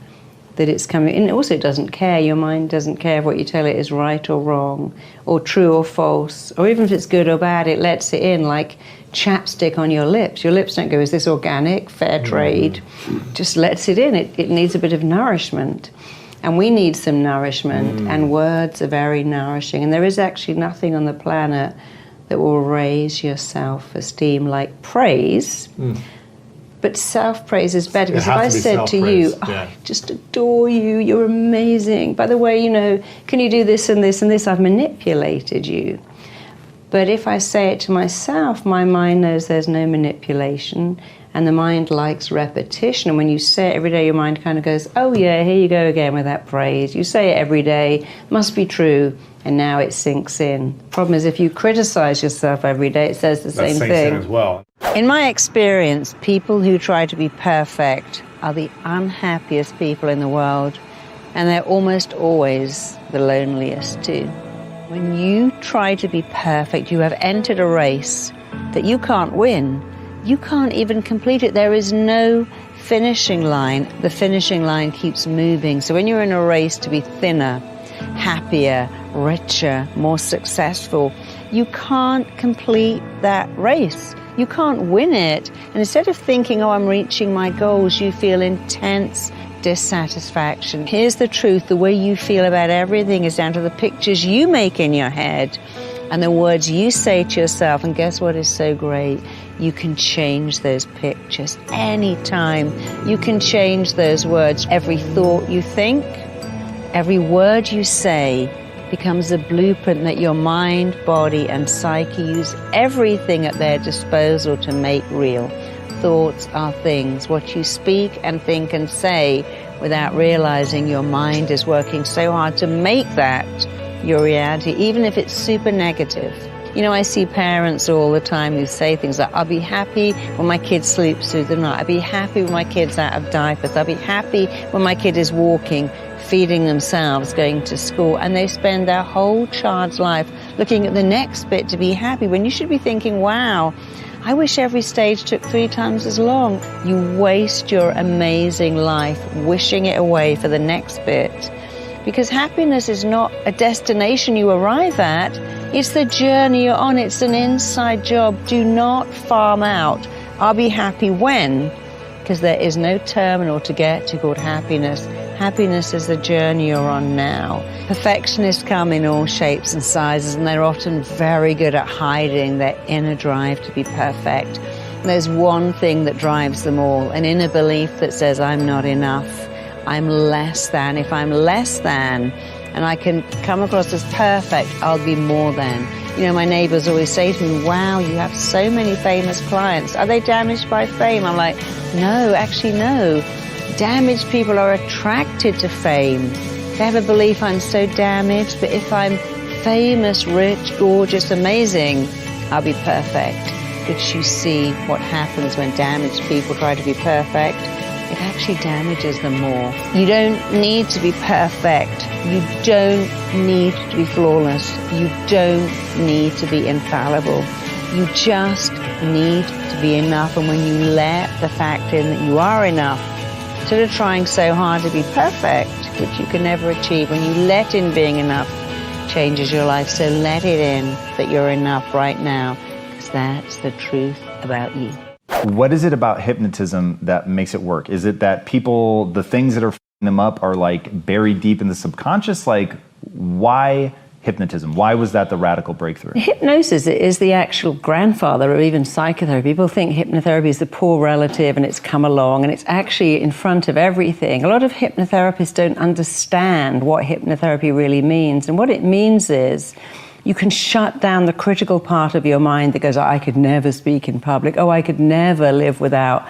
that it's coming. And also it doesn't care. Your mind doesn't care if what you tell it is right or wrong, or true or false, or even if it's good or bad, it lets it in like chapstick on your lips. Your lips don't go, is this organic, fair trade? Just lets it in. It needs a bit of nourishment. And we need some nourishment, and words are very nourishing. And there is actually nothing on the planet that will raise your self-esteem like praise. But self-praise is better, because if I said to you, oh, I just adore you, you're amazing. By the way, you know, can you do this and this and this? I've manipulated you. But if I say it to myself, my mind knows there's no manipulation, and the mind likes repetition. And when you say it every day, your mind kind of goes, oh yeah, here you go again with that praise. You say it every day, must be true, and now it sinks in. The problem is if you criticize yourself every day, it says the same thing. That sinks in as well. In my experience, people who try to be perfect are the unhappiest people in the world, and they're almost always the loneliest too. When you try to be perfect, you have entered a race that you can't win. You can't even complete it. There is no finishing line. The finishing line keeps moving. So when you're in a race to be thinner, happier, richer, more successful, you can't complete that race. You can't win it. And instead of thinking, oh, I'm reaching my goals, you feel intense dissatisfaction. Here's the truth. The way you feel about everything is down to the pictures you make in your head. and the words you say to yourself, and guess what is so great? You can change those pictures anytime. You can change those words. Every thought you think, every word you say becomes a blueprint that your mind, body, and psyche use everything at their disposal to make real. Thoughts are things. What you speak and think and say without realizing your mind is working so hard to make that your reality, even if it's super negative. You know, I see parents all the time who say things like, I'll be happy when my kid sleeps through the night. I'll be happy when my kid's out of diapers. I'll be happy when my kid is walking, feeding themselves, going to school. And they spend their whole child's life looking at the next bit to be happy, when you should be thinking, wow, I wish every stage took 3 times as long. You waste your amazing life wishing it away for the next bit. Because happiness is not a destination you arrive at, it's the journey you're on. It's an inside job. Do not farm out, I'll be happy when, because there is no terminal to get to called happiness. Happiness is the journey you're on now. Perfectionists come in all shapes and sizes, and they're often very good at hiding their inner drive to be perfect. There's one thing that drives them all, an inner belief that says, I'm not enough, I'm less than. If I'm less than, and I can come across as perfect, I'll be more than. You know, my neighbors always say to me, wow, you have so many famous clients. Are they damaged by fame? I'm like, no, actually no. Damaged people are attracted to fame. They have a belief I'm so damaged, but if I'm famous, rich, gorgeous, amazing, I'll be perfect. But you see what happens when damaged people try to be perfect? It actually damages them more. You don't need to be perfect. You don't need to be flawless. You don't need to be infallible. You just need to be enough. And when you let the fact in that you are enough, instead of trying so hard to be perfect, which you can never achieve, when you let in being enough, changes your life. So let it in that you're enough right now, because that's the truth about you. What is it about hypnotism that makes it work? Is it that people, the things that are f***ing them up are like buried deep in the subconscious? Like, why hypnotism? Why was that the radical breakthrough? Hypnosis is the actual grandfather of even psychotherapy. People think hypnotherapy is the poor relative and it's come along, and it's actually in front of everything. A lot of hypnotherapists don't understand what hypnotherapy really means. And what it means is you can shut down the critical part of your mind that goes, oh, I could never speak in public. Oh, I could never live without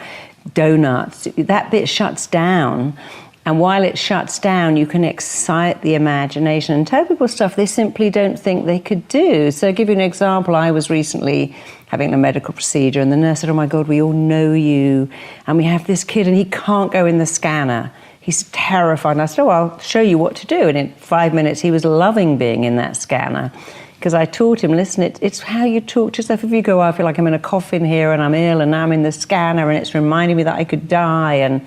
donuts. That bit shuts down. And while it shuts down, you can excite the imagination and tell people stuff they simply don't think they could do. So I'll give you an example. I was recently having a medical procedure, and the nurse said, oh my God, we all know you. And we have this kid and he can't go in the scanner. He's terrified. And I said, oh, I'll show you what to do. And in 5 minutes, he was loving being in that scanner. Because I taught him, listen, it's how you talk to yourself. If you go, I feel like I'm in a coffin here and I'm ill and now I'm in the scanner and it's reminding me that I could die. And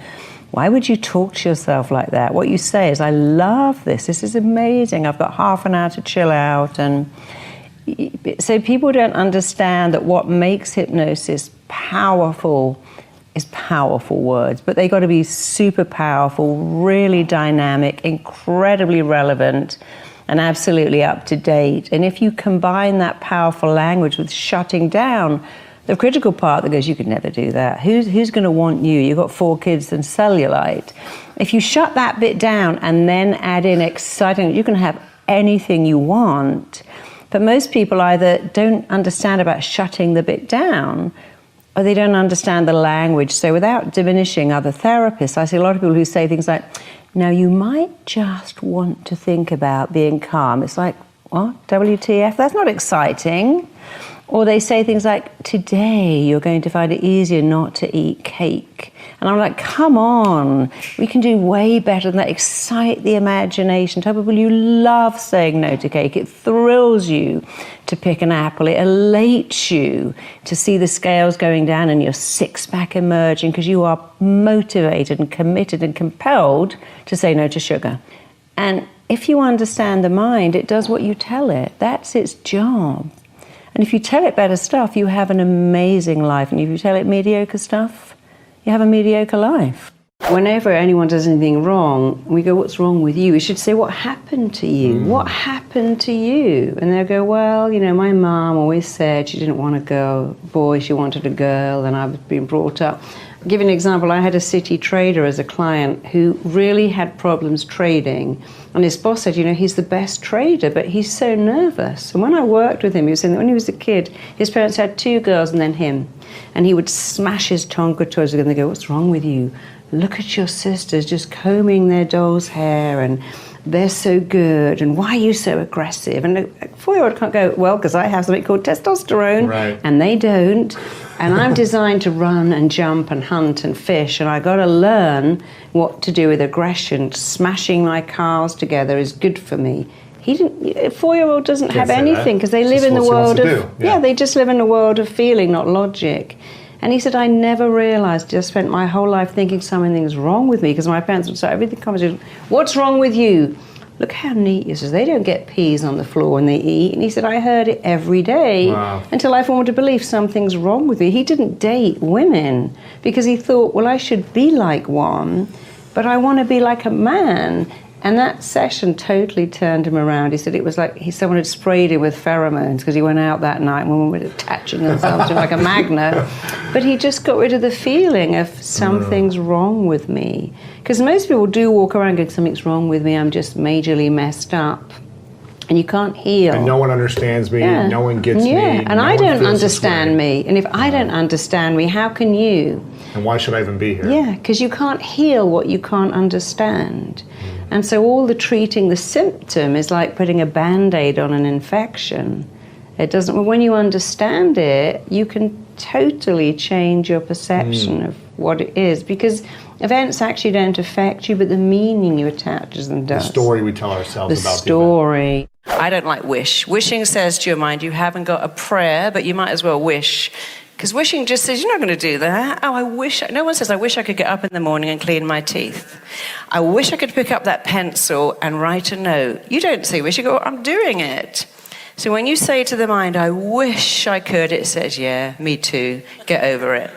why would you talk to yourself like that? What you say is, I love this. This is amazing. I've got half an hour to chill out. And so people don't understand that what makes hypnosis powerful is powerful words, but they got to be super powerful, really dynamic, incredibly relevant, and absolutely up to date. And if you combine that powerful language with shutting down the critical part that goes, you could never do that. Who's going to want you? You've got 4 kids and cellulite. If you shut that bit down and then add in exciting, you can have anything you want. But most people either don't understand about shutting the bit down, or they don't understand the language. So without diminishing other therapists, I see a lot of people who say things like, now you might just want to think about being calm. It's like, what? WTF? That's not exciting. Or they say things like, today you're going to find it easier not to eat cake. And I'm like, come on, we can do way better than that. Excite the imagination. Tell people you love saying no to cake. It thrills you to pick an apple. It elates you to see the scales going down and your six-pack emerging, because you are motivated and committed and compelled to say no to sugar. And if you understand the mind, it does what you tell it. That's its job. And if you tell it better stuff, you have an amazing life. And if you tell it mediocre stuff, you have a mediocre life. Whenever anyone does anything wrong, we go, what's wrong with you? We should say, what happened to you? What happened to you? And they'll go, well, you know, my mom always said she didn't want a boy, she wanted a girl, and I've been brought up. I'll give you an example. I had a city trader as a client who really had problems trading. And his boss said, you know, he's the best trader, but he's so nervous. And when I worked with him, he was saying that when he was a kid, his parents had 2 girls and then him. And he would smash his Tonka toys and they go, what's wrong with you? Look at your sisters just combing their doll's hair and they're so good, and why are you so aggressive? And a 4-year-old can't go, well, because I have something called testosterone, right. And they don't. And I'm designed to run and jump and hunt and fish, and I got to learn what to do with aggression. Smashing my cars together is good for me. He didn't. A 4-year-old doesn't have anything because they live in the world of they just live in a world of feeling, not logic. And he said, I never realized, I spent my whole life thinking something's wrong with me because my parents would say everything conversation, what's wrong with you? Look how neat you says they don't get peas on the floor when they eat. And he said, I heard it every day until I formed a belief something's wrong with me. He didn't date women because he thought, well, I should be like one, but I want to be like a man. And that session totally turned him around. He said it was like someone had sprayed him with pheromones because he went out that night when we were attaching themselves to him like a magnet. But he just got rid of the feeling of something's wrong with me. Because most people do walk around going, something's wrong with me, I'm just majorly messed up. And you can't heal. And no one understands me, no one gets me. And I don't understand me. And if I don't understand me, how can you? And why should I even be here? Yeah, because you can't heal what you can't understand. And so all the treating the symptom is like putting a Band-Aid on an infection. It doesn't, when you understand it, you can totally change your perception of what it is, because events actually don't affect you, but the meaning you attach to them does. The story we tell ourselves about the story. I don't like wish. Wishing says to your mind, you haven't got a prayer, but you might as well wish. Because wishing just says, you're not going to do that. Oh, I wish. No one says, I wish I could get up in the morning and clean my teeth. I wish I could pick up that pencil and write a note. You don't say wish, you go, I'm doing it. So when you say to the mind, I wish I could, it says, yeah, me too. Get over it.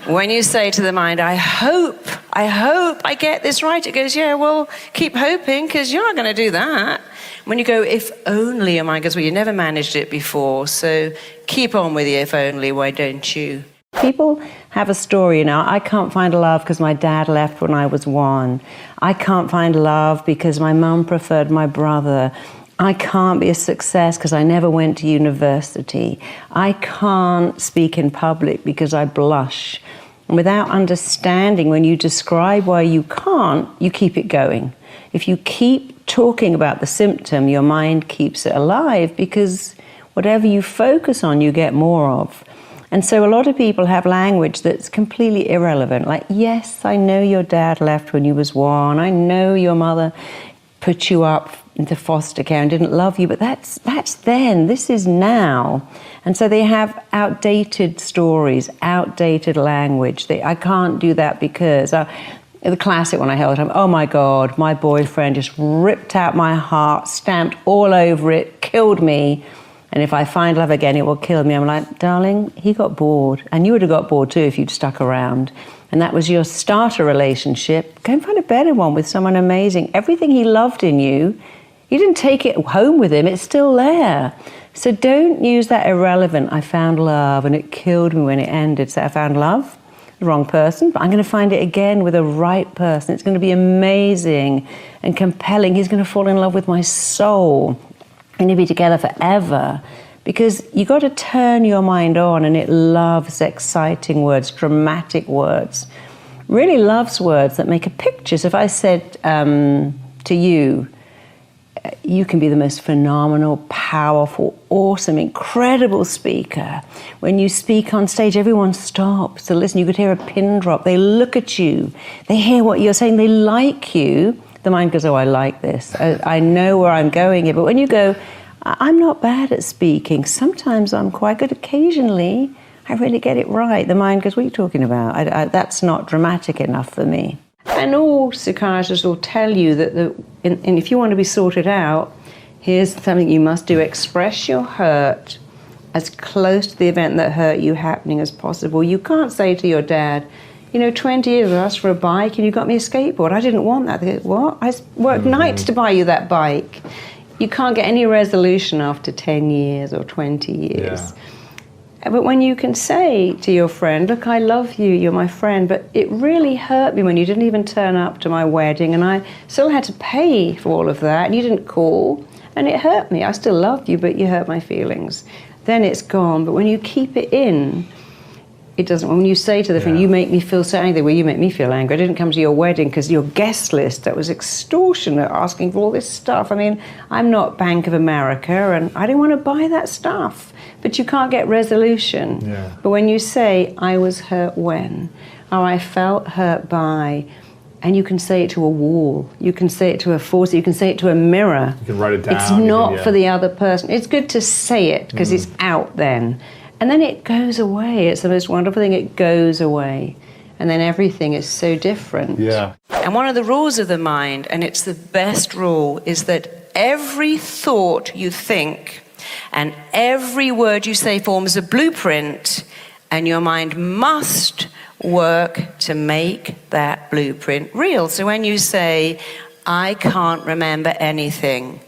When you say to the mind, I hope I get this right, it goes, yeah, well, keep hoping, because you're not going to do that. When you go, if only, your mind goes, well, you never managed it before, so keep on with the if only, why don't you? People have a story, you know, I can't find love because my dad left when I was 1. I can't find love because my mum preferred my brother. I can't be a success because I never went to university. I can't speak in public because I blush. And without understanding, when you describe why you can't, you keep it going. If you keep talking about the symptom, your mind keeps it alive, because whatever you focus on, you get more of. And so a lot of people have language that's completely irrelevant. Like, yes, I know your dad left when you was 1. I know your mother put you up into foster care and didn't love you, but that's then. This is now. And so they have outdated stories, outdated language. I can't do that because... the classic one I heard all the time, oh my God, my boyfriend just ripped out my heart, stamped all over it, killed me. And if I find love again, it will kill me. I'm like, darling, he got bored. And you would have got bored too if you'd stuck around. And that was your starter relationship. Go and find a better one with someone amazing. Everything he loved in you, you didn't take it home with him. It's still there. So don't use that irrelevant, I found love and it killed me when it ended. So I found love, the wrong person, but I'm going to find it again with the right person. It's going to be amazing and compelling. He's going to fall in love with my soul. We're going to be together forever, because you got to turn your mind on, and it loves exciting words, dramatic words. Really loves words that make a picture. So if I said to you, you can be the most phenomenal, powerful, awesome, incredible speaker. When you speak on stage, everyone stops to listen. You could hear a pin drop. They look at you. They hear what you're saying. They like you. The mind goes, oh, I like this. I know where I'm going here. But when you go, I'm not bad at speaking. Sometimes I'm quite good. Occasionally, I really get it right. The mind goes, what are you talking about? That's not dramatic enough for me. And all psychiatrists will tell you that and if you want to be sorted out, here's something you must do. Express your hurt as close to the event that hurt you happening as possible. You can't say to your dad, 20 years ago I asked for a bike and you got me a skateboard. I didn't want that. They go, what? I worked nights to buy you that bike. You can't get any resolution after 10 years or 20 years. Yeah. But when you can say to your friend, look, I love you, you're my friend, but it really hurt me when you didn't even turn up to my wedding and I still had to pay for all of that and you didn't call and it hurt me. I still love you, but you hurt my feelings. Then it's gone. But when you keep it in, it doesn't. When you say to the friend, you make me feel so angry, well, you make me feel angry. I didn't come to your wedding because your guest list, that was extortionate, asking for all this stuff. I mean, I'm not Bank of America, and I didn't want to buy that stuff. But you can't get resolution. Yeah. But when you say, I was hurt when, or I felt hurt by, and you can say it to a wall, you can say it to a force, you can say it to a mirror. You can write it down. It's not for the other person. It's good to say it because it's out then. And then it goes away. It's the most wonderful thing. It goes away. And then everything is so different. Yeah. And one of the rules of the mind, and it's the best rule, is that every thought you think and every word you say forms a blueprint, and your mind must work to make that blueprint real. So when you say, I can't remember anything,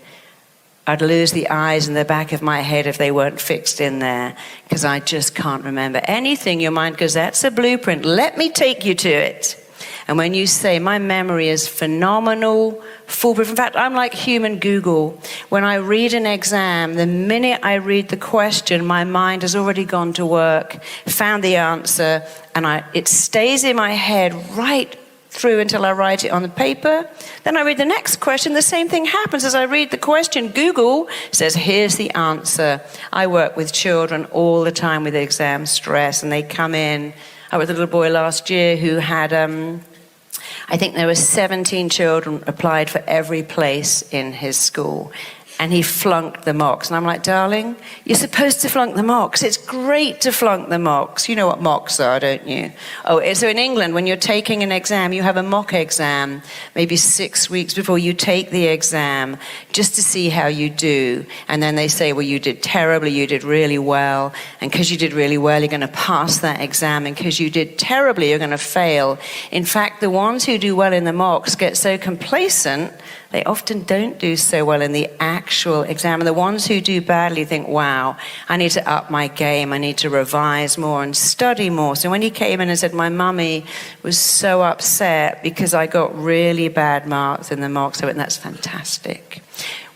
I'd lose the eyes in the back of my head if they weren't fixed in there, because I just can't remember anything. Your mind goes, that's a blueprint. Let me take you to it. And when you say, my memory is phenomenal, foolproof. In fact, I'm like human Google. When I read an exam, the minute I read the question, my mind has already gone to work, found the answer, and it stays in my head right through until I write it on the paper. Then I read the next question. The same thing happens as I read the question. Google says, here's the answer. I work with children all the time with exam stress, and they come in. I was a little boy last year who had, I think there were 17 children applied for every place in his school. And he flunked the mocks. And I'm like, darling, you're supposed to flunk the mocks. It's great to flunk the mocks. You know what mocks are, don't you? Oh, so in England, when you're taking an exam, you have a mock exam, maybe 6 weeks before you take the exam, just to see how you do. And then they say, well, you did terribly, you did really well. And because you did really well, you're going to pass that exam. And because you did terribly, you're going to fail. In fact, the ones who do well in the mocks get so complacent, they often don't do so well in the actual exam. And the ones who do badly think, wow, I need to up my game. I need to revise more and study more. So when he came in and said, my mummy was so upset because I got really bad marks in the mocks, I went, that's fantastic.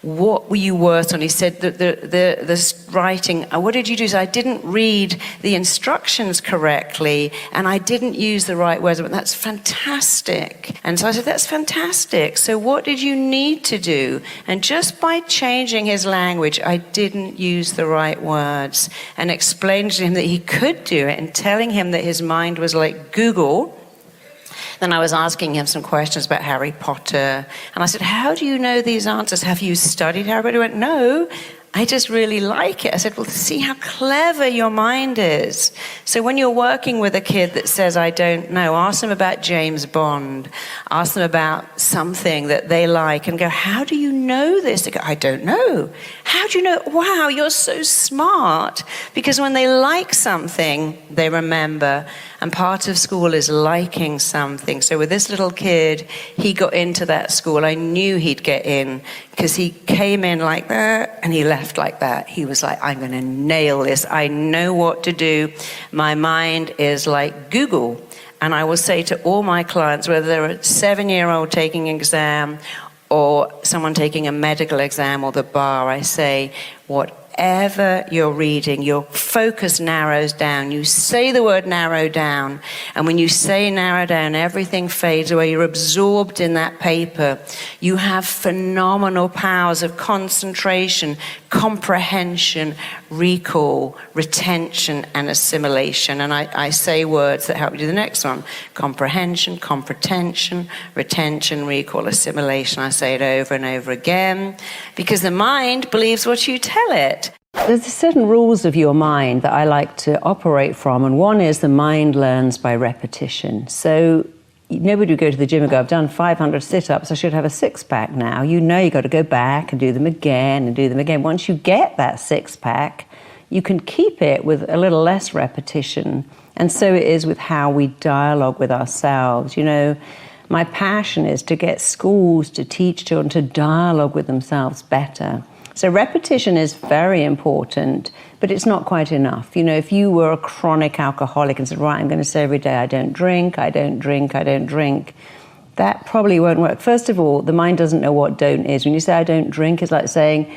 What were you worse on? He said that the writing, what did you do? So I didn't read the instructions correctly and I didn't use the right words. I went, that's fantastic. And so I said, that's fantastic. So what did you need to do? And just by changing his language, I didn't use the right words, and explained to him that he could do it, and telling him that his mind was like Google. Then I was asking him some questions about Harry Potter. And I said, how do you know these answers? Have you studied Harry Potter? He went, no, I just really like it. I said, well, see how clever your mind is. So when you're working with a kid that says, I don't know, ask them about James Bond. Ask them about something that they like and go, how do you know this? They go, I don't know. How do you know? Wow, you're so smart. Because when they like something, they remember. And part of school is liking something. So with this little kid, he got into that school. I knew he'd get in because he came in like that and he left like that. He was like, I'm going to nail this. I know what to do. My mind is like Google. And I will say to all my clients, whether they're a 7-year-old taking an exam or someone taking a medical exam or the bar, I say, whatever you're reading, your focus narrows down. You say the word narrow down, and when you say narrow down, everything fades away. You're absorbed in that paper. You have phenomenal powers of concentration, comprehension, recall, retention, and assimilation. And I say words that help you do the next one. Comprehension, comprehension, retention, recall, assimilation. I say it over and over again because the mind believes what you tell it. There's certain rules of your mind that I like to operate from, and one is the mind learns by repetition. So nobody would go to the gym and go, I've done 500 sit-ups, I should have a six-pack now. You know you've got to go back and do them again and do them again. Once you get that six-pack, you can keep it with a little less repetition And so it is with how we dialogue with ourselves. You know, my passion is to get schools to teach children to dialogue with themselves better. So repetition is very important, but it's not quite enough. You know, if you were a chronic alcoholic and said, right, I'm going to say every day, I don't drink, I don't drink, I don't drink, that probably won't work. First of all, the mind doesn't know what don't is. When you say I don't drink, it's like saying,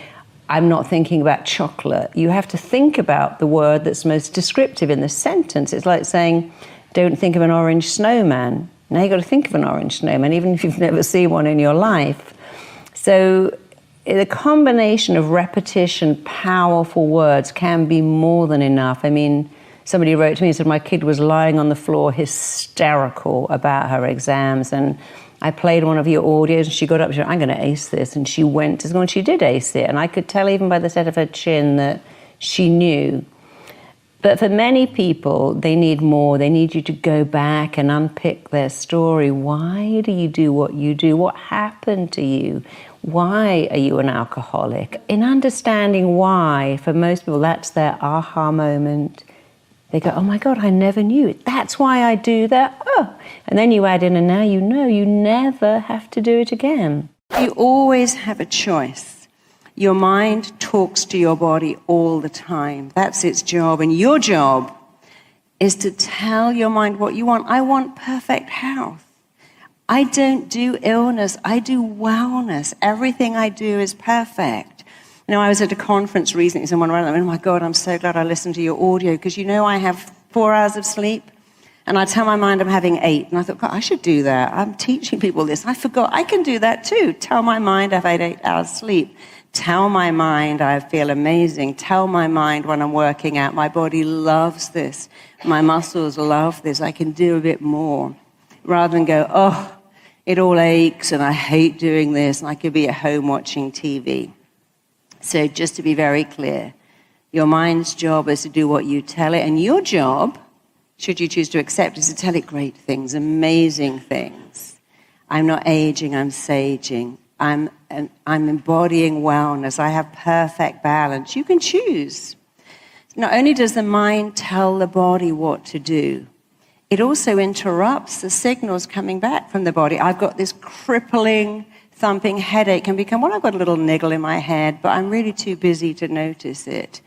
I'm not thinking about chocolate. You have to think about the word that's most descriptive in the sentence. It's like saying, don't think of an orange snowman. Now you've got to think of an orange snowman, even if you've never seen one in your life. So the combination of repetition, powerful words can be more than enough. I mean, somebody wrote to me and said, my kid was lying on the floor hysterical about her exams, and I played one of your audios, and she got up and she said, I'm going to ace this. And she went to school and she did ace it. And I could tell even by the set of her chin that she knew. But for many people, they need more. They need you to go back and unpick their story. Why do you do what you do? What happened to you? Why are you an alcoholic? In understanding why, for most people, that's their aha moment. They go, oh my God, I never knew it. That's why I do that. Oh, and then you add in, and now you know you never have to do it again. You always have a choice. Your mind talks to your body all the time. That's its job. And your job is to tell your mind what you want. I want perfect health. I don't do illness. I do wellness. Everything I do is perfect. You know, I was at a conference recently, someone ran up, oh my God, I'm so glad I listened to your audio, because you know I have 4 hours of sleep, and I tell my mind I'm having 8, and I thought, God, I should do that. I'm teaching people this. I forgot I can do that too. Tell my mind I've had 8 hours sleep. Tell my mind I feel amazing. Tell my mind when I'm working out, my body loves this. My muscles love this. I can do a bit more. Rather than go, oh, it all aches, and I hate doing this, and I could be at home watching TV. So just to be very clear, your mind's job is to do what you tell it, and your job, should you choose to accept, is to tell it great things, amazing things. I'm not aging, I'm saging. I'm embodying wellness. I have perfect balance. You can choose. Not only does the mind tell the body what to do, it also interrupts the signals coming back from the body. I've got this crippling thumping headache, can become, well, I've got a little niggle in my head, but I'm really too busy to notice it.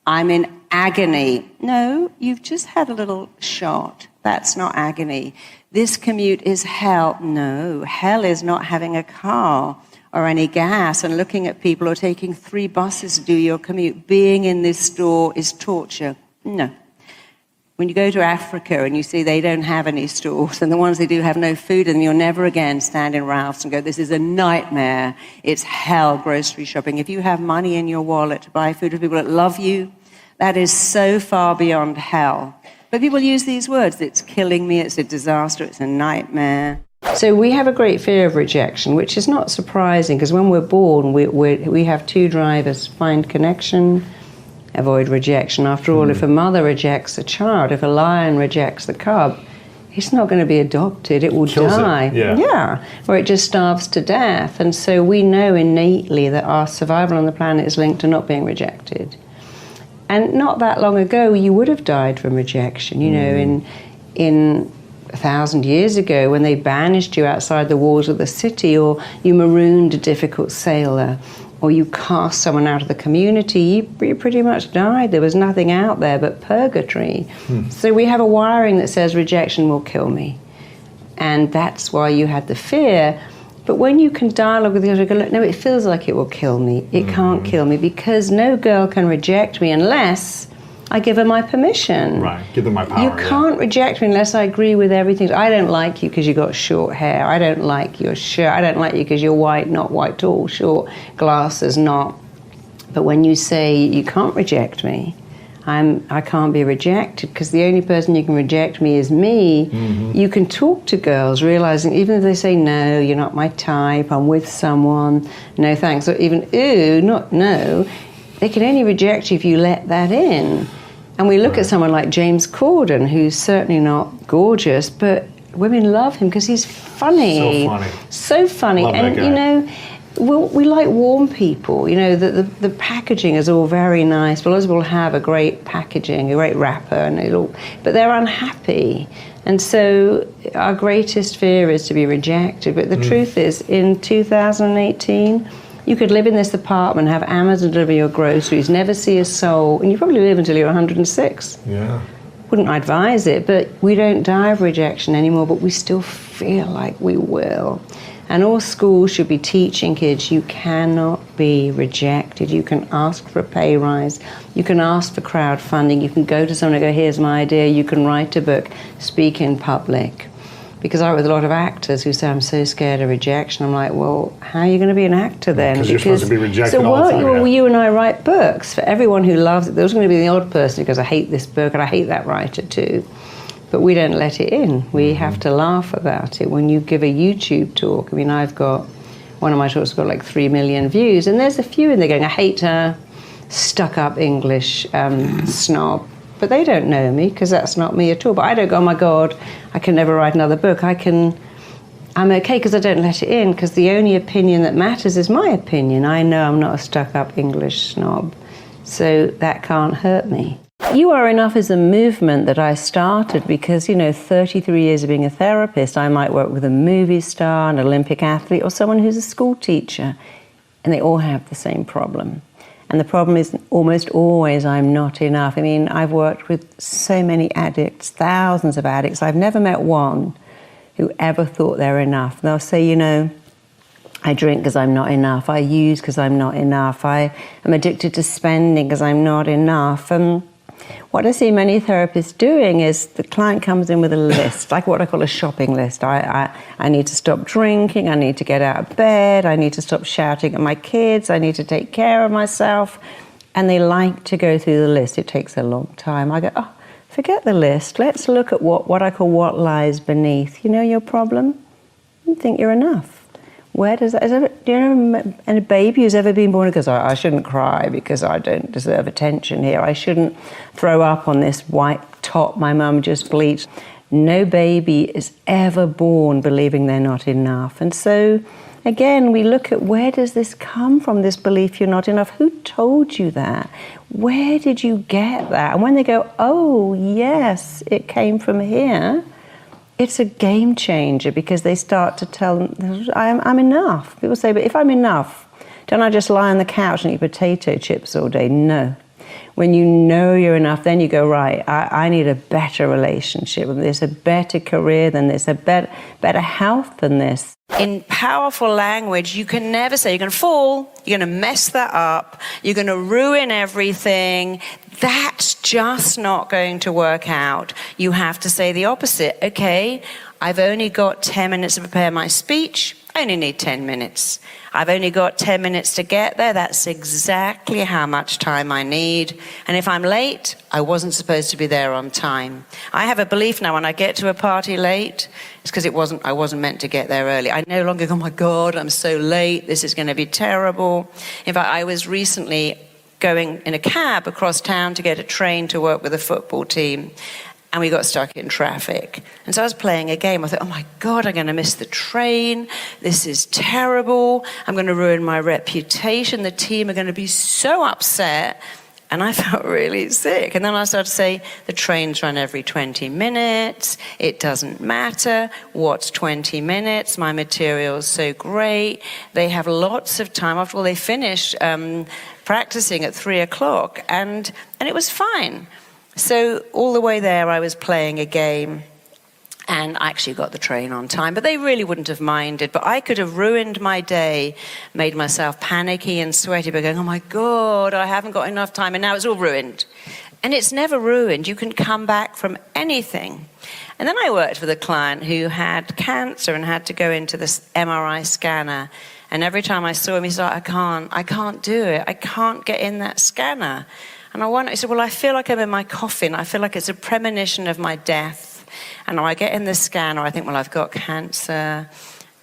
I'm in agony. No, you've just had a little shot. That's not agony. This commute is hell. No, hell is not having a car or any gas and looking at people or taking 3 buses to do your commute. Being in this store is torture. No. When you go to Africa and you see they don't have any stores, and the ones they do have no food, and you'll never again stand in Ralph's and go, this is a nightmare, it's hell, grocery shopping. If you have money in your wallet to buy food for people that love you, that is so far beyond hell. But people use these words, it's killing me, it's a disaster, it's a nightmare. So we have a great fear of rejection, which is not surprising, because when we're born, we have 2 drivers: find connection, avoid rejection. After all, if a mother rejects a child, if a lion rejects the cub, it's not going to be adopted, it will die. Yeah, or it just starves to death. And so we know innately that our survival on the planet is linked to not being rejected. And not that long ago, you would have died from rejection. You know, in 1,000 years ago, when they banished you outside the walls of the city, or you marooned a difficult sailor, or you cast someone out of the community, you pretty much died. There was nothing out there but purgatory. So we have a wiring that says rejection will kill me. And that's why you had the fear. But when you can dialogue with the other, go, look, no, it feels like it will kill me. It can't kill me, because no girl can reject me unless I give her my permission. Right, give them my power. You can't reject me unless I agree with everything. I don't like you because you got short hair. I don't like your shirt. I don't like you because you're white, not white, tall, short, glasses, not. But when you say you can't reject me, I can't be rejected, because the only person you can reject me is me. You can talk to girls realizing, even if they say, no, you're not my type, I'm with someone, no thanks, or even, ooh, not no, they can only reject you if you let that in. And we look at someone like James Corden, who's certainly not gorgeous, but women love him because he's funny. So funny. So funny. Love and that guy. you know, we like warm people. You know, the packaging is all very nice. But will have a great packaging, a great wrapper, and but they're unhappy. And so our greatest fear is to be rejected. But the truth is, in 2018, you could live in this apartment, have Amazon deliver your groceries, never see a soul, and you probably live until you're 106. Yeah. Wouldn't advise it, but we don't die of rejection anymore, but we still feel like we will. And all schools should be teaching kids you cannot be rejected. You can ask for a pay rise. You can ask for crowdfunding. You can go to someone and go, here's my idea. You can write a book, speak in public. Because I work with a lot of actors who say, I'm so scared of rejection. I'm like, well, how are you going to be an actor then? Because you're supposed to be rejected all the time. So you and I write books. For everyone who loves it, there's going to be the odd person who goes, I hate this book and I hate that writer too. But we don't let it in. We have to laugh about it. When you give a YouTube talk, I mean, one of my talks got like 3 million views, and there's a few in there going, I hate her, stuck-up English snob. But they don't know me, because that's not me at all. But I don't go, oh my God, I can never write another book. I'm okay because I don't let it in, because the only opinion that matters is my opinion. I know I'm not a stuck-up English snob, so that can't hurt me. You Are Enough is a movement that I started because, 33 years of being a therapist, I might work with a movie star, an Olympic athlete, or someone who's a school teacher, and they all have the same problem. And the problem is almost always I'm not enough. I mean, I've worked with so many addicts, thousands of addicts. I've never met one who ever thought they're enough. They'll say, I drink because I'm not enough. I use because I'm not enough. I am addicted to spending because I'm not enough. What I see many therapists doing is the client comes in with a list, like what I call a shopping list. I need to stop drinking, I need to get out of bed, I need to stop shouting at my kids, I need to take care of myself. And they like to go through the list. It takes a long time. I go, forget the list. Let's look at what I call what lies beneath. You know your problem? You think you're enough. Where does that, do you know any baby who's ever been born and goes, I shouldn't cry because I don't deserve attention here. I shouldn't throw up on this white top my mum just bleached. No baby is ever born believing they're not enough. And so, again, we look at where does this come from, this belief you're not enough? Who told you that? Where did you get that? And when they go, oh, yes, it came from here, it's a game changer because they start to tell them, I'm enough. People say, but if I'm enough, don't I just lie on the couch and eat potato chips all day? No. When you know you're enough, then you go, right, I need a better relationship. There's a better career than this, a better health than this. In powerful language, you can never say you're going to fall, you're going to mess that up, you're going to ruin everything. That's just not going to work out. You have to say the opposite. Okay, I've only got 10 minutes to prepare my speech. I only need 10 minutes. I've only got 10 minutes to get there. That's exactly how much time I need. And if I'm late, I wasn't supposed to be there on time. I have a belief now when I get to a party late, it's because I wasn't meant to get there early. I no longer go, oh my God, I'm so late. This is going to be terrible. In fact, I was recently going in a cab across town to get a train to work with a football team. And we got stuck in traffic. And so I was playing a game. I thought, oh my God, I'm going to miss the train. This is terrible. I'm going to ruin my reputation. The team are going to be so upset. And I felt really sick. And then I started to say, the trains run every 20 minutes. It doesn't matter. What's 20 minutes? My material's so great. They have lots of time. After all, they finished practicing at 3 o'clock. And it was fine. So all the way there, I was playing a game, and I actually got the train on time. But they really wouldn't have minded. But I could have ruined my day, made myself panicky and sweaty by going, oh my God, I haven't got enough time, and now it's all ruined. And it's never ruined. You can come back from anything. And then I worked with a client who had cancer and had to go into this MRI scanner. And every time I saw him, he said, I can't do it. I can't get in that scanner. And he said, well, I feel like I'm in my coffin. I feel like it's a premonition of my death. And I get in the scanner, I think, well, I've got cancer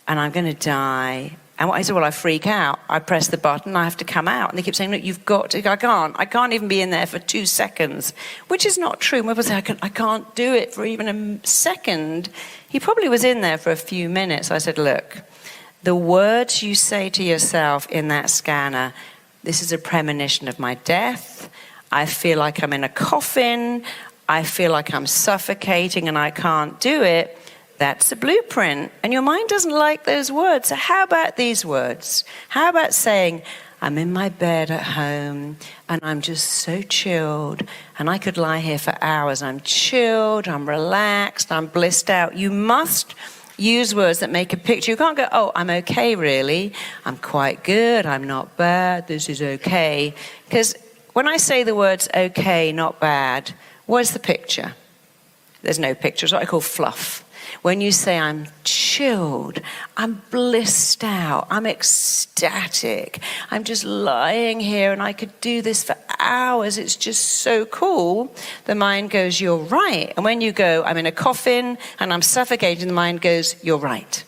and I'm going to die. And I said, well, I freak out. I press the button, I have to come out. And they keep saying, look, you've got to. I can't even be in there for 2 seconds, which is not true. When people say, I can't do it for even a second, he probably was in there for a few minutes. I said, look, the words you say to yourself in that scanner, this is a premonition of my death, I feel like I'm in a coffin, I feel like I'm suffocating and I can't do it, that's a blueprint. And your mind doesn't like those words. So how about these words? How about saying, I'm in my bed at home and I'm just so chilled and I could lie here for hours. I'm chilled, I'm relaxed, I'm blissed out. You must use words that make a picture. You can't go, oh, I'm okay really. I'm quite good, I'm not bad, this is okay. Because when I say the words okay, not bad, where's the picture? There's no picture. It's what I call fluff. When you say I'm chilled, I'm blissed out, I'm ecstatic, I'm just lying here and I could do this for hours, it's just so cool, the mind goes, you're right. And when you go, I'm in a coffin and I'm suffocating, the mind goes, you're right.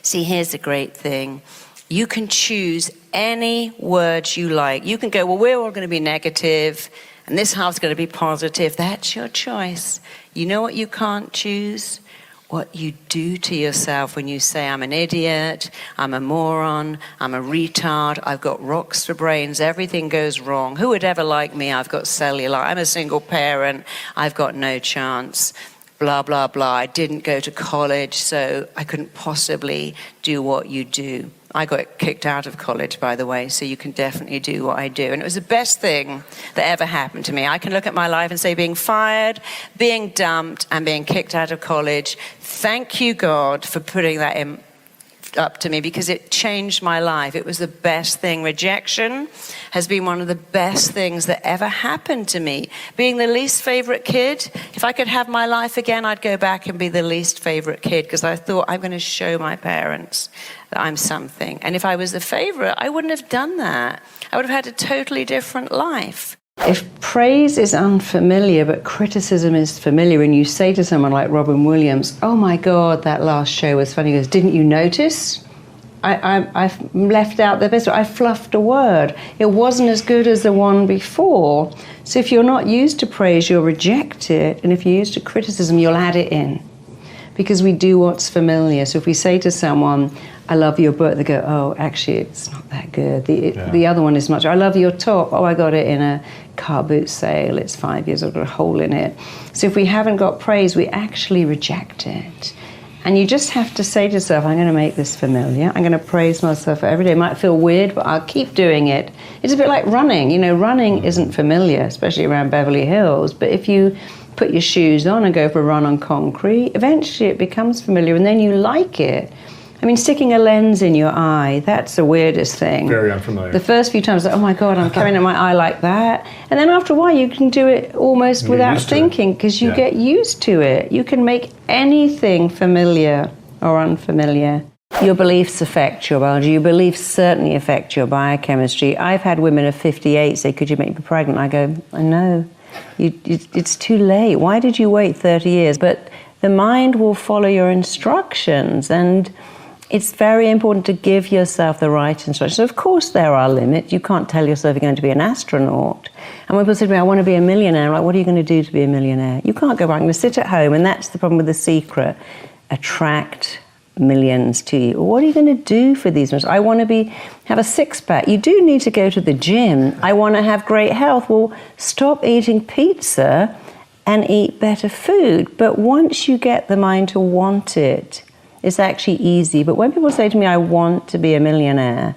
See, here's the great thing. You can choose any words you like. You can go, well, we're all going to be negative and this half's going to be positive. That's your choice. You know what you can't choose? What you do to yourself when you say, I'm an idiot, I'm a moron, I'm a retard, I've got rocks for brains, everything goes wrong. Who would ever like me? I've got cellular, I'm a single parent, I've got no chance. Blah, blah, blah. I didn't go to college, so I couldn't possibly do what you do. I got kicked out of college, by the way, so you can definitely do what I do. And it was the best thing that ever happened to me. I can look at my life and say being fired, being dumped, and being kicked out of college, thank you, God, for putting that in up to me, because it changed my life. It was the best thing. Rejection has been one of the best things that ever happened to me. Being the least favorite kid, if I could have my life again, I'd go back and be the least favorite kid, because I thought, I'm going to show my parents that I'm something. And if I was the favorite, I wouldn't have done that. I would have had a totally different life. If praise is unfamiliar but criticism is familiar, and you say to someone like Robin Williams, oh my God, that last show was funny, he goes, didn't you notice? I've left out the best, I fluffed a word. It wasn't as good as the one before. So if you're not used to praise, you'll reject it. And if you're used to criticism, you'll add it in. Because we do what's familiar. So if we say to someone, I love your book, they go, oh, actually, it's not that good. The other one is much, I love your top. Oh, I got it in a car boot sale. It's 5 years, I've got a hole in it. So if we haven't got praise, we actually reject it. And you just have to say to yourself, I'm going to make this familiar. I'm going to praise myself every day. It might feel weird, but I'll keep doing it. It's a bit like running. You know, running isn't familiar, especially around Beverly Hills. But if you put your shoes on and go for a run on concrete, eventually it becomes familiar, and then you like it. I mean, sticking a lens in your eye, that's the weirdest thing. Very unfamiliar. The first few times, like, oh my God, I'm carrying in my eye like that. And then after a while, you can do it almost without thinking, because you get used to it. You can make anything familiar or unfamiliar. Your beliefs affect your biology. Your beliefs certainly affect your biochemistry. I've had women of 58 say, could you make me pregnant? I go, I know. It's too late. Why did you wait 30 years? But the mind will follow your instructions, and it's very important to give yourself the right instructions. Of course, there are limits. You can't tell yourself you're going to be an astronaut. And when people say to me, I want to be a millionaire, I'm like, what are you going to do to be a millionaire? You can't go back. I'm going to sit at home, and that's the problem with The Secret. Attract millions to you. What are you going to do for these millions? I want to have a six-pack. You do need to go to the gym. I want to have great health. Well, stop eating pizza and eat better food. But once you get the mind to want it, it's actually easy. But when people say to me, I want to be a millionaire,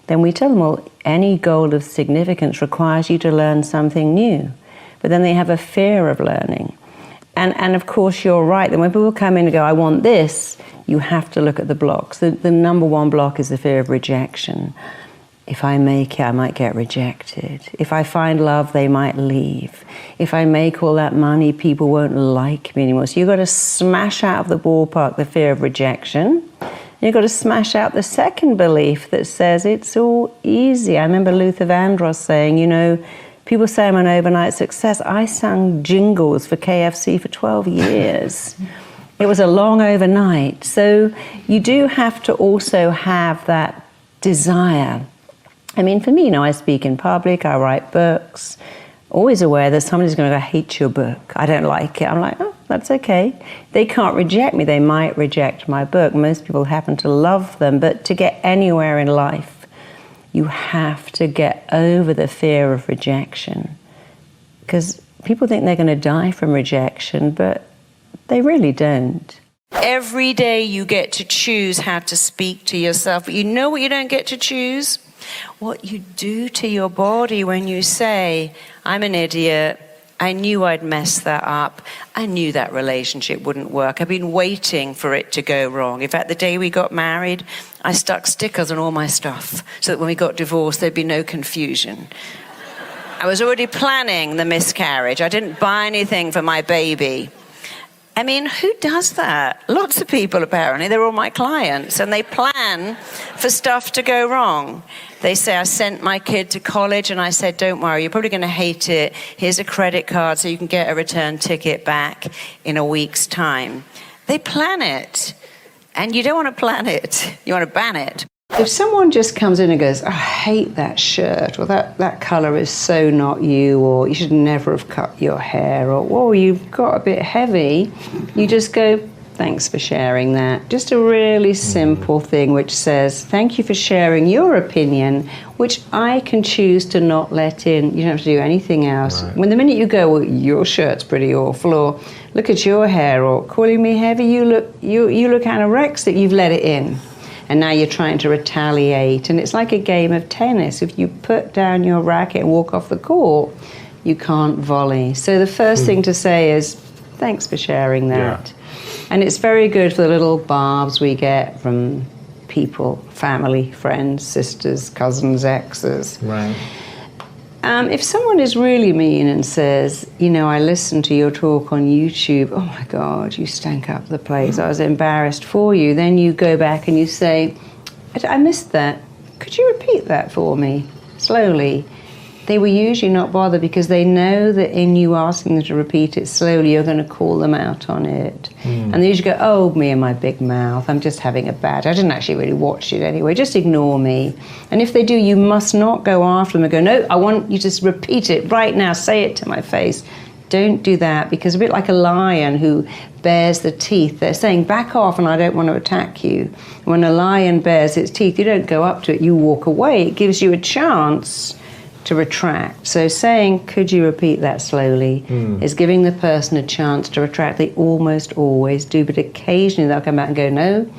then we tell them, well, any goal of significance requires you to learn something new. But then they have a fear of learning. And of course, you're right. Then when people come in and go, I want this, you have to look at the blocks. The number one block is the fear of rejection. If I make it, I might get rejected. If I find love, they might leave. If I make all that money, people won't like me anymore. So you've got to smash out of the ballpark the fear of rejection. You've got to smash out the second belief that says it's all easy. I remember Luther Vandross saying, you know, people say I'm an overnight success. I sang jingles for KFC for 12 years. It was a long overnight. So you do have to also have that desire. I mean, for me, you know, I speak in public, I write books, always aware that somebody's going to go, I hate your book, I don't like it. I'm like, oh, That's okay. They can't reject me. They might reject my book. Most people happen to love them. But to get anywhere in life, you have to get over the fear of rejection. Because people think they're going to die from rejection, but they really don't. Every day you get to choose how to speak to yourself. But you know what you don't get to choose? What you do to your body when you say, I'm an idiot. I knew I'd mess that up. I knew that relationship wouldn't work. I've been waiting for it to go wrong. In fact, the day we got married, I stuck stickers on all my stuff so that when we got divorced, there'd be no confusion. I was already planning the miscarriage. I didn't buy anything for my baby. I mean, who does that? Lots of people, apparently. They're all my clients, and they plan for stuff to go wrong. They say, I sent my kid to college, and I said, don't worry, you're probably going to hate it. Here's a credit card so you can get a return ticket back in a week's time. They plan it, and you don't want to plan it. You want to ban it. If someone just comes in and goes, I hate that shirt, or that colour is so not you, or you should never have cut your hair, or, whoa, you've got a bit heavy, you just go, thanks for sharing that. Just a really simple thing which says, thank you for sharing your opinion, which I can choose to not let in. You don't have to do anything else. Right. When the minute you go, well, your shirt's pretty awful, or look at your hair, or calling me heavy, you look anorexic, you've let it in. And now you're trying to retaliate. And it's like a game of tennis. If you put down your racket and walk off the court, you can't volley. So the first thing to say is, thanks for sharing that. Yeah. And it's very good for the little barbs we get from people, family, friends, sisters, cousins, exes. Right. If someone is really mean and says, you know, I listened to your talk on YouTube, oh my God, you stank up the place, I was embarrassed for you, then you go back and you say, I missed that. Could you repeat that for me, slowly? They will usually not bother because they know that in you asking them to repeat it slowly, you're going to call them out on it. And they usually go, oh, me and my big mouth, I'm just having a bad, I didn't actually really watch it anyway, just ignore me. And if they do, you must not go after them and go, no, I want you to repeat it right now, say it to my face. Don't do that, because a bit like a lion who bares the teeth, they're saying, back off and I don't want to attack you. When a lion bares its teeth, you don't go up to it, you walk away. It gives you a chance to retract. So saying, could you repeat that slowly, is giving the person a chance to retract. They almost always do, but occasionally they'll come back and go, no,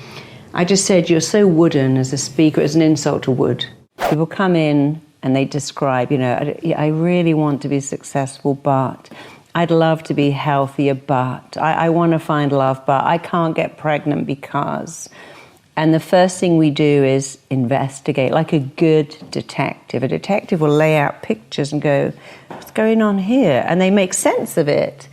I just said you're so wooden as a speaker, it's an insult to wood. People come in and they describe, you know, I really want to be successful, but I'd love to be healthier, but I want to find love, but I can't get pregnant because... And the first thing we do is investigate, like a good detective. A detective will lay out pictures and go, what's going on here? And they make sense of it.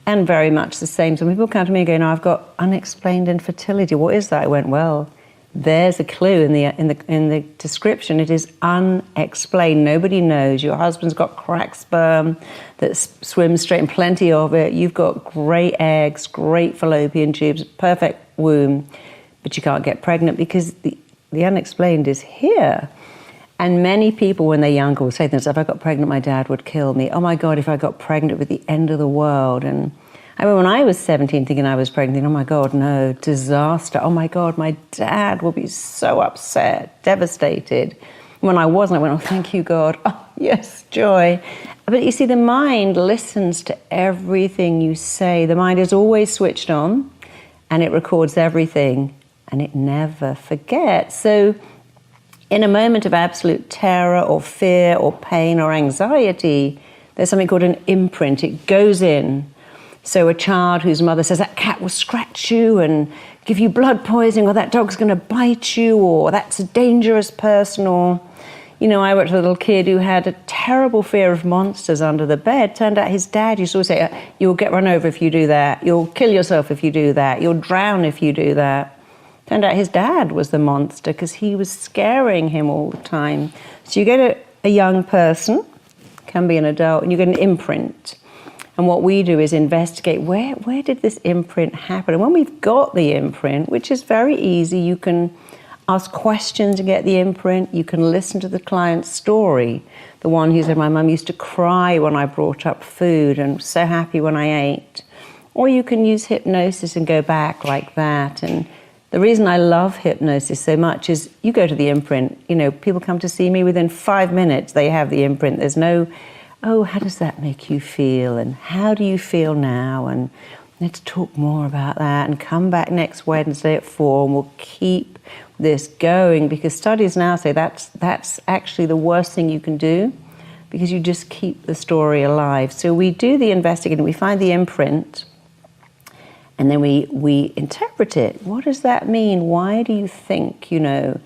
And very much the same. So when people come to me and go, no, I've got unexplained infertility. What is that? I went, well, there's a clue in the description. It is unexplained. Nobody knows. Your husband's got cracked sperm that swims straight and plenty of it. You've got great eggs, great fallopian tubes, perfect womb. But you can't get pregnant because the unexplained is here. And many people, when they're younger, will say to themselves, if I got pregnant, my dad would kill me. Oh my God, if I got pregnant, it would be the end of the world. And I remember when I was 17 thinking I was pregnant, thinking, oh my God, no, disaster. Oh my God, my dad will be so upset, devastated. When I wasn't, I went, oh, thank you, God. Oh, yes, joy. But you see, the mind listens to everything you say. The mind is always switched on, and it records everything. And it never forgets. So in a moment of absolute terror or fear or pain or anxiety, there's something called an imprint. It goes in. So a child whose mother says, that cat will scratch you and give you blood poisoning, or that dog's going to bite you, or that's a dangerous person, or, you know, I worked with a little kid who had a terrible fear of monsters under the bed. Turned out his dad used to always say, you'll get run over if you do that. You'll kill yourself if you do that. You'll drown if you do that. Turned out his dad was the monster because he was scaring him all the time. So you get a young person, can be an adult, and you get an imprint. And what we do is investigate, where did this imprint happen? And when we've got the imprint, which is very easy, you can ask questions and get the imprint. You can listen to the client's story. The one who said, my mum used to cry when I brought up food and so happy when I ate. Or you can use hypnosis and go back like that. And the reason I love hypnosis so much is you go to the imprint, you know, people come to see me, within 5 minutes they have the imprint. There's no, oh, how does that make you feel? And how do you feel now? And let's talk more about that, and come back next Wednesday at 4 and we'll keep this going, because studies now say that's actually the worst thing you can do, because you just keep the story alive. So we do the investigating, we find the imprint, and then we interpret it. What does that mean? Why do you think, you know,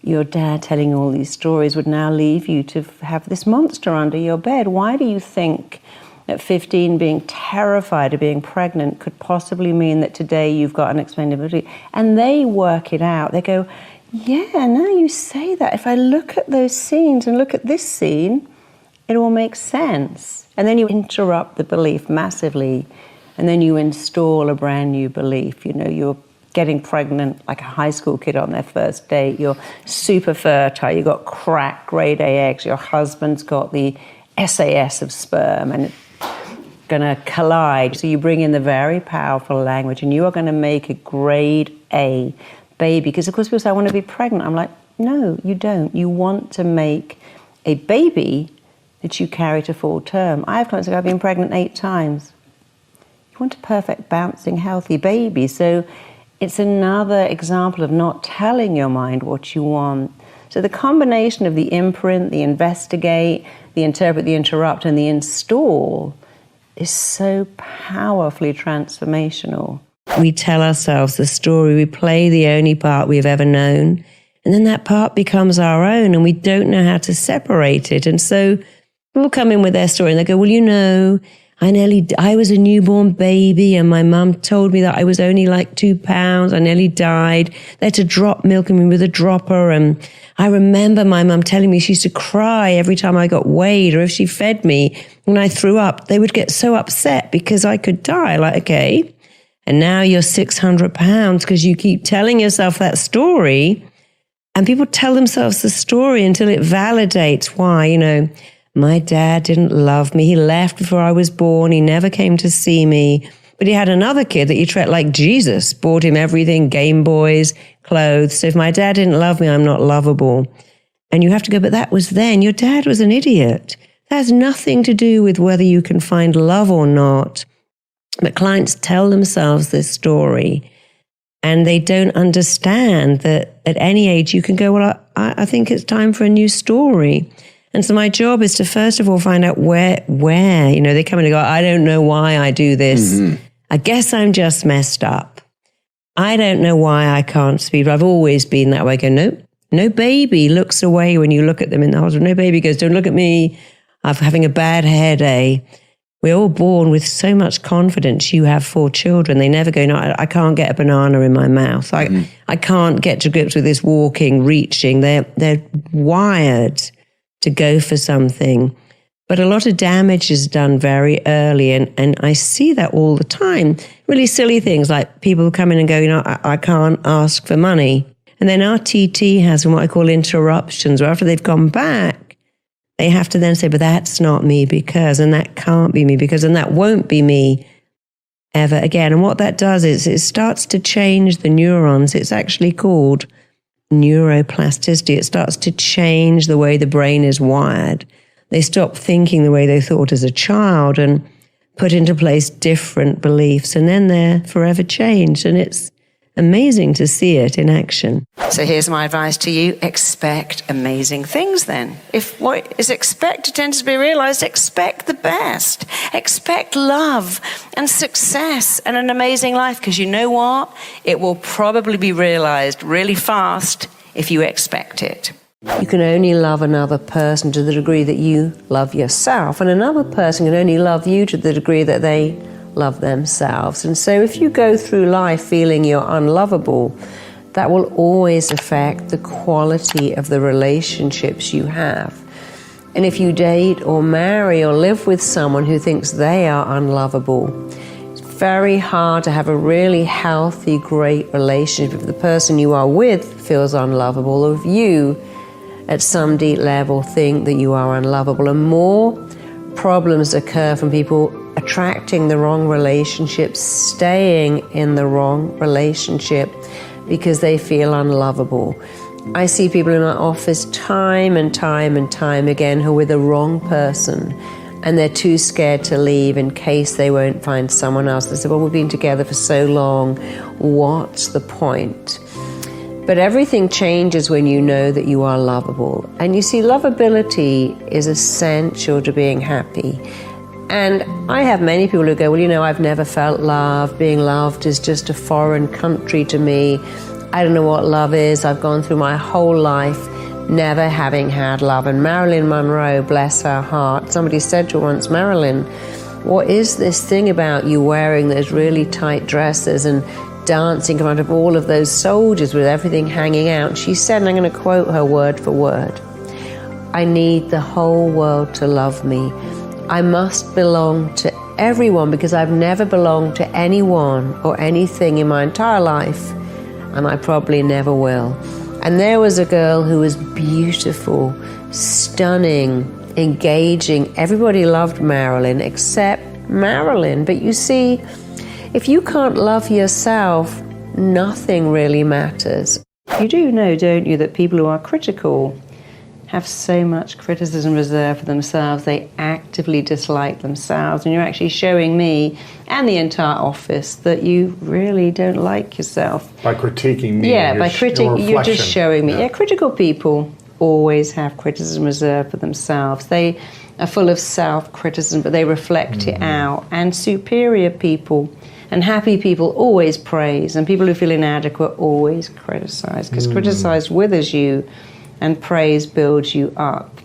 your dad telling all these stories would now leave you to have this monster under your bed? Why do you think at 15 being terrified of being pregnant could possibly mean that today you've got an expandability? And they work it out. They go, yeah, now you say that. If I look at those scenes and look at this scene, it all makes sense. And then you interrupt the belief massively, and then you install a brand new belief. You know, you're getting pregnant like a high school kid on their first date. You're super fertile. You've got cracked grade A eggs. Your husband's got the SAS of sperm, and it's going to collide. So you bring in the very powerful language, and you are going to make a grade A baby. Because, of course, people say, I want to be pregnant. I'm like, no, you don't. You want to make a baby that you carry to full term. I have clients who have been pregnant 8 times. You want a perfect, bouncing, healthy baby. So it's another example of not telling your mind what you want. So the combination of the imprint, the investigate, the interpret, the interrupt, and the install is so powerfully transformational. We tell ourselves the story, we play the only part we've ever known, and then that part becomes our own, and we don't know how to separate it. And so people come in with their story and they go, well, you know, I was a newborn baby and my mum told me that I was only like 2 pounds. I nearly died. They had to drop milk in me with a dropper. And I remember my mum telling me she used to cry every time I got weighed, or if she fed me when I threw up, they would get so upset because I could die. Like, okay, and now you're 600 pounds because you keep telling yourself that story. And people tell themselves the story until it validates why, you know, my dad didn't love me. He left before I was born. He never came to see me. But he had another kid that he treated like Jesus, bought him everything, Game Boys, clothes. So if my dad didn't love me, I'm not lovable. And you have to go, but that was then. Your dad was an idiot. That has nothing to do with whether you can find love or not. But clients tell themselves this story, and they don't understand that at any age you can go, well, I think it's time for a new story. And so my job is to, first of all, find out where, you know, they come in and go, I don't know why I do this. Mm-hmm. I guess I'm just messed up. I don't know why I can't speak. I've always been that way. I go, nope. No baby looks away when you look at them in the hospital. No baby goes, don't look at me. I'm having a bad hair day. We're all born with so much confidence. You have 4 children. They never go, no, I can't get a banana in my mouth. I can't get to grips with this walking, reaching. They're wired to go for something. But a lot of damage is done very early, and I see that all the time. Really silly things like people come in and go, you know, I can't ask for money. And then our TT has what I call interruptions, where after they've gone back, they have to then say, but that's not me because, and that can't be me because, and that won't be me ever again. And what that does is it starts to change the neurons. It's actually called neuroplasticity. It starts to change the way the brain is wired. They stop thinking the way they thought as a child and put into place different beliefs, and then they're forever changed. And it's amazing to see it in action. So here's my advice to you. Expect amazing things then. If what is expected tends to be realized, expect the best. Expect love and success and an amazing life, because you know what? It will probably be realized really fast if you expect it. You can only love another person to the degree that you love yourself, and another person can only love you to the degree that they love themselves. And so if you go through life feeling you're unlovable, that will always affect the quality of the relationships you have. And if you date or marry or live with someone who thinks they are unlovable, it's very hard to have a really healthy, great relationship if the person you are with feels unlovable, or if you at some deep level think that you are unlovable. And more problems occur from people attracting the wrong relationship, staying in the wrong relationship because they feel unlovable. I see people in my office time and time and time again who are with the wrong person, and they're too scared to leave in case they won't find someone else. They say, well, we've been together for so long, what's the point? But everything changes when you know that you are lovable. And you see, lovability is essential to being happy. And I have many people who go, well, you know, I've never felt love. Being loved is just a foreign country to me. I don't know what love is. I've gone through my whole life never having had love. And Marilyn Monroe, bless her heart, somebody said to her once, Marilyn, what is this thing about you wearing those really tight dresses and dancing in front of all of those soldiers with everything hanging out? She said, and I'm going to quote her word for word, I need the whole world to love me. I must belong to everyone because I've never belonged to anyone or anything in my entire life, and I probably never will. And there was a girl who was beautiful, stunning, engaging. Everybody loved Marilyn except Marilyn. But you see, if you can't love yourself, nothing really matters. You do know, don't you, that people who are critical have so much criticism reserved for themselves. They actively dislike themselves. And you're actually showing me and the entire office that you really don't like yourself. By critiquing me. Yeah, by critiquing, you're just showing me. Yeah. Yeah, critical people always have criticism reserved for themselves. They are full of self-criticism, but they reflect it out. And superior people and happy people always praise, and people who feel inadequate always criticize, because criticize withers you and praise builds you up.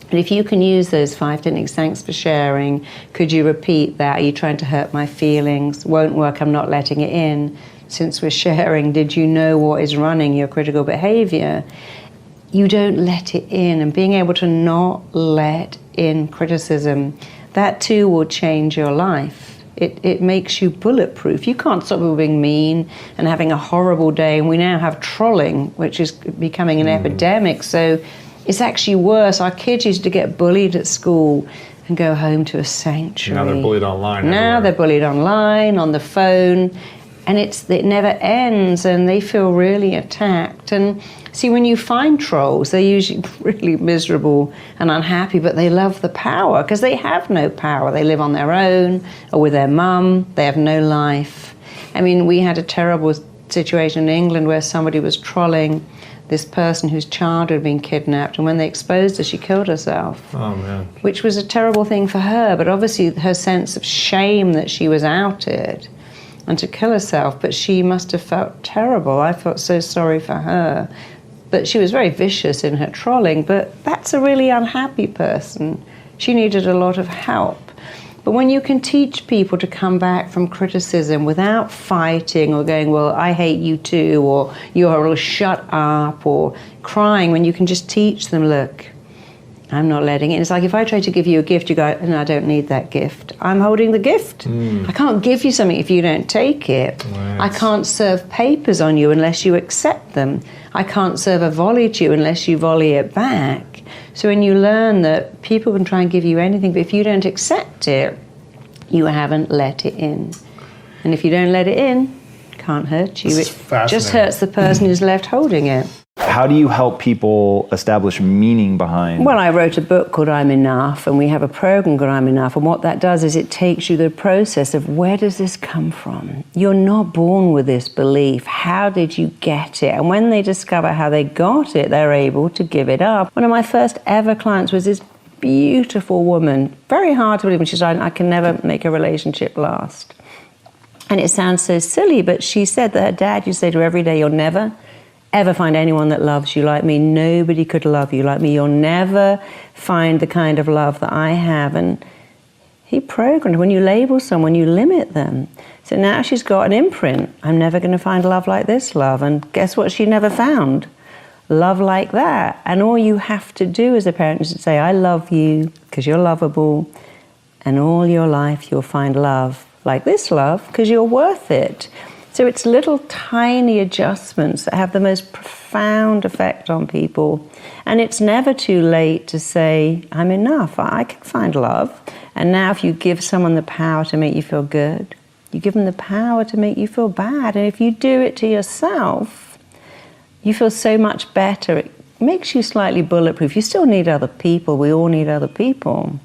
And if you can use those 5 techniques, thanks for sharing, could you repeat that? Are you trying to hurt my feelings? Won't work, I'm not letting it in. Since we're sharing, did you know what is running your critical behavior? You don't let it in, and being able to not let in criticism, that too will change your life. It makes you bulletproof. You can't stop people being mean and having a horrible day. And we now have trolling, which is becoming an epidemic. So it's actually worse. Our kids used to get bullied at school and go home to a sanctuary. Now they're bullied online. Now they're bullied online, on the phone. And it never ends, and they feel really attacked. And see, when you find trolls, they're usually really miserable and unhappy, but they love the power because they have no power. They live on their own or with their mum. They have no life. I mean, we had a terrible situation in England where somebody was trolling this person whose child had been kidnapped, and when they exposed her, she killed herself. Oh, man. Which was a terrible thing for her, but obviously her sense of shame that she was outed and to kill herself, but she must have felt terrible. I felt so sorry for her. But she was very vicious in her trolling, but that's a really unhappy person. She needed a lot of help. But when you can teach people to come back from criticism without fighting or going, well, I hate you too, or you're shut up, or crying, when you can just teach them, look, I'm not letting it. It's like if I try to give you a gift, you go, no, I don't need that gift. I'm holding the gift. I can't give you something if you don't take it. Right. I can't serve papers on you unless you accept them. I can't serve a volley to you unless you volley it back. So when you learn that people can try and give you anything, but if you don't accept it, you haven't let it in. And if you don't let it in, it can't hurt you. It just hurts the person who's left holding it. How do you help people establish meaning behind? Well, I wrote a book called I'm Enough, and we have a program called I'm Enough, and what that does is it takes you the process of where does this come from? You're not born with this belief. How did you get it? And when they discover how they got it, they're able to give it up. One of my first ever clients was this beautiful woman, very hard to believe, and she said, I can never make a relationship last. And it sounds so silly, but she said that her dad used to say to her every day, you'll never ever find anyone that loves you like me. Nobody could love you like me. You'll never find the kind of love that I have. And he programmed, when you label someone, you limit them. So now she's got an imprint. I'm never going to find love like this love. And guess what she never found? Love like that. And all you have to do as a parent is to say, I love you because you're lovable. And all your life you'll find love like this love because you're worth it. So it's little tiny adjustments that have the most profound effect on people. And it's never too late to say, I'm enough, I can find love. And now if you give someone the power to make you feel good, you give them the power to make you feel bad. And if you do it to yourself, you feel so much better. It makes you slightly bulletproof. You still need other people. We all need other people.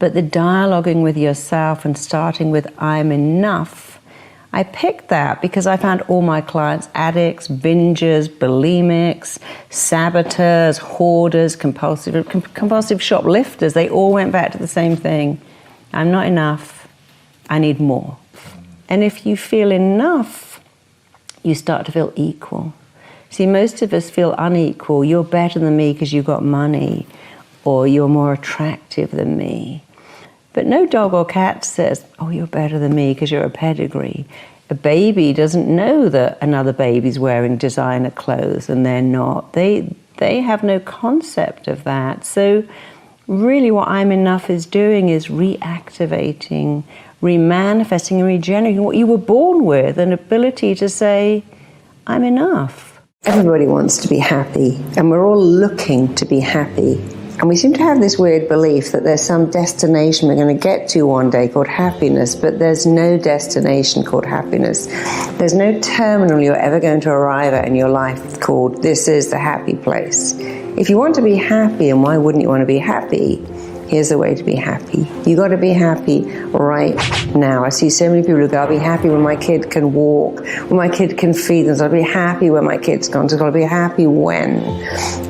But the dialoguing with yourself and starting with I'm enough, I picked that because I found all my clients addicts, bingers, bulimics, saboteurs, hoarders, compulsive shoplifters. They all went back to the same thing. I'm not enough. I need more. And if you feel enough, you start to feel equal. See, most of us feel unequal. You're better than me because you've got money, or you're more attractive than me. But no dog or cat says, oh, you're better than me because you're a pedigree. A baby doesn't know that another baby's wearing designer clothes and they're not. They have no concept of that. So really what I'm Enough is doing is reactivating, remanifesting and regenerating what you were born with, an ability to say, I'm enough. Everybody wants to be happy, and we're all looking to be happy. And we seem to have this weird belief that there's some destination we're going to get to one day called happiness, but there's no destination called happiness. There's no terminal you're ever going to arrive at in your life called this is the happy place. If you want to be happy, and why wouldn't you want to be happy? Here's the way to be happy. You got to be happy right now. I see so many people who go, I'll be happy when my kid can walk, when my kid can feed them. So I'll be happy when my kid's gone. So I'll be happy when.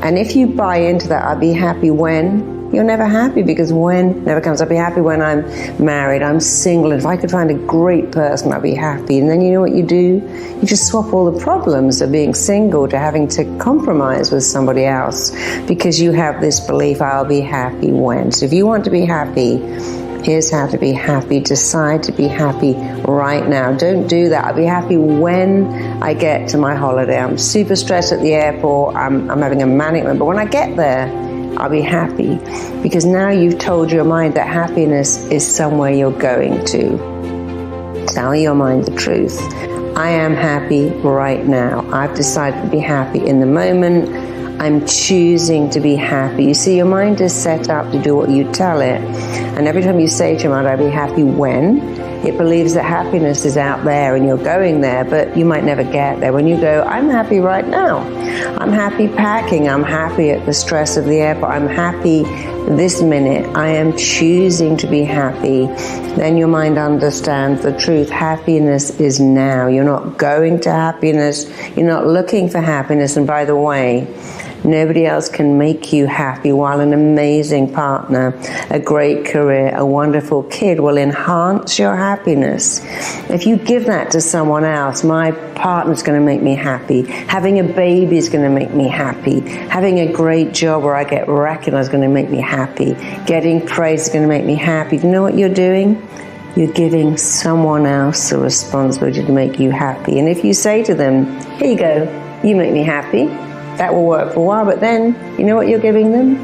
And if you buy into that, I'll be happy when, you're never happy, because when never comes. I'll be happy when I'm married, I'm single. If I could find a great person, I'll be happy. And then you know what you do? You just swap all the problems of being single to having to compromise with somebody else, because you have this belief, I'll be happy when. So if you want to be happy, here's how to be happy. Decide to be happy right now. Don't do that. I'll be happy when I get to my holiday. I'm super stressed at the airport. I'm having a manic moment. But when I get there, I'll be happy, because now you've told your mind that happiness is somewhere you're going to. Tell your mind the truth. I am happy right now. I've decided to be happy in the moment. I'm choosing to be happy. You see, your mind is set up to do what you tell it. And every time you say to your mind, I'll be happy when, it believes that happiness is out there and you're going there, but you might never get there. When you go, I'm happy right now. I'm happy packing. I'm happy at the stress of the airport. I'm happy this minute. I am choosing to be happy. Then your mind understands the truth. Happiness is now. You're not going to happiness. You're not looking for happiness. And by the way, nobody else can make you happy, while an amazing partner, a great career, a wonderful kid will enhance your happiness. If you give that to someone else, my partner's going to make me happy. Having a baby is going to make me happy. Having a great job where I get recognized is going to make me happy. Getting praise is going to make me happy. Do you know what you're doing? You're giving someone else the responsibility to make you happy. And if you say to them, here you go, you make me happy, that will work for a while, but then, you know what you're giving them?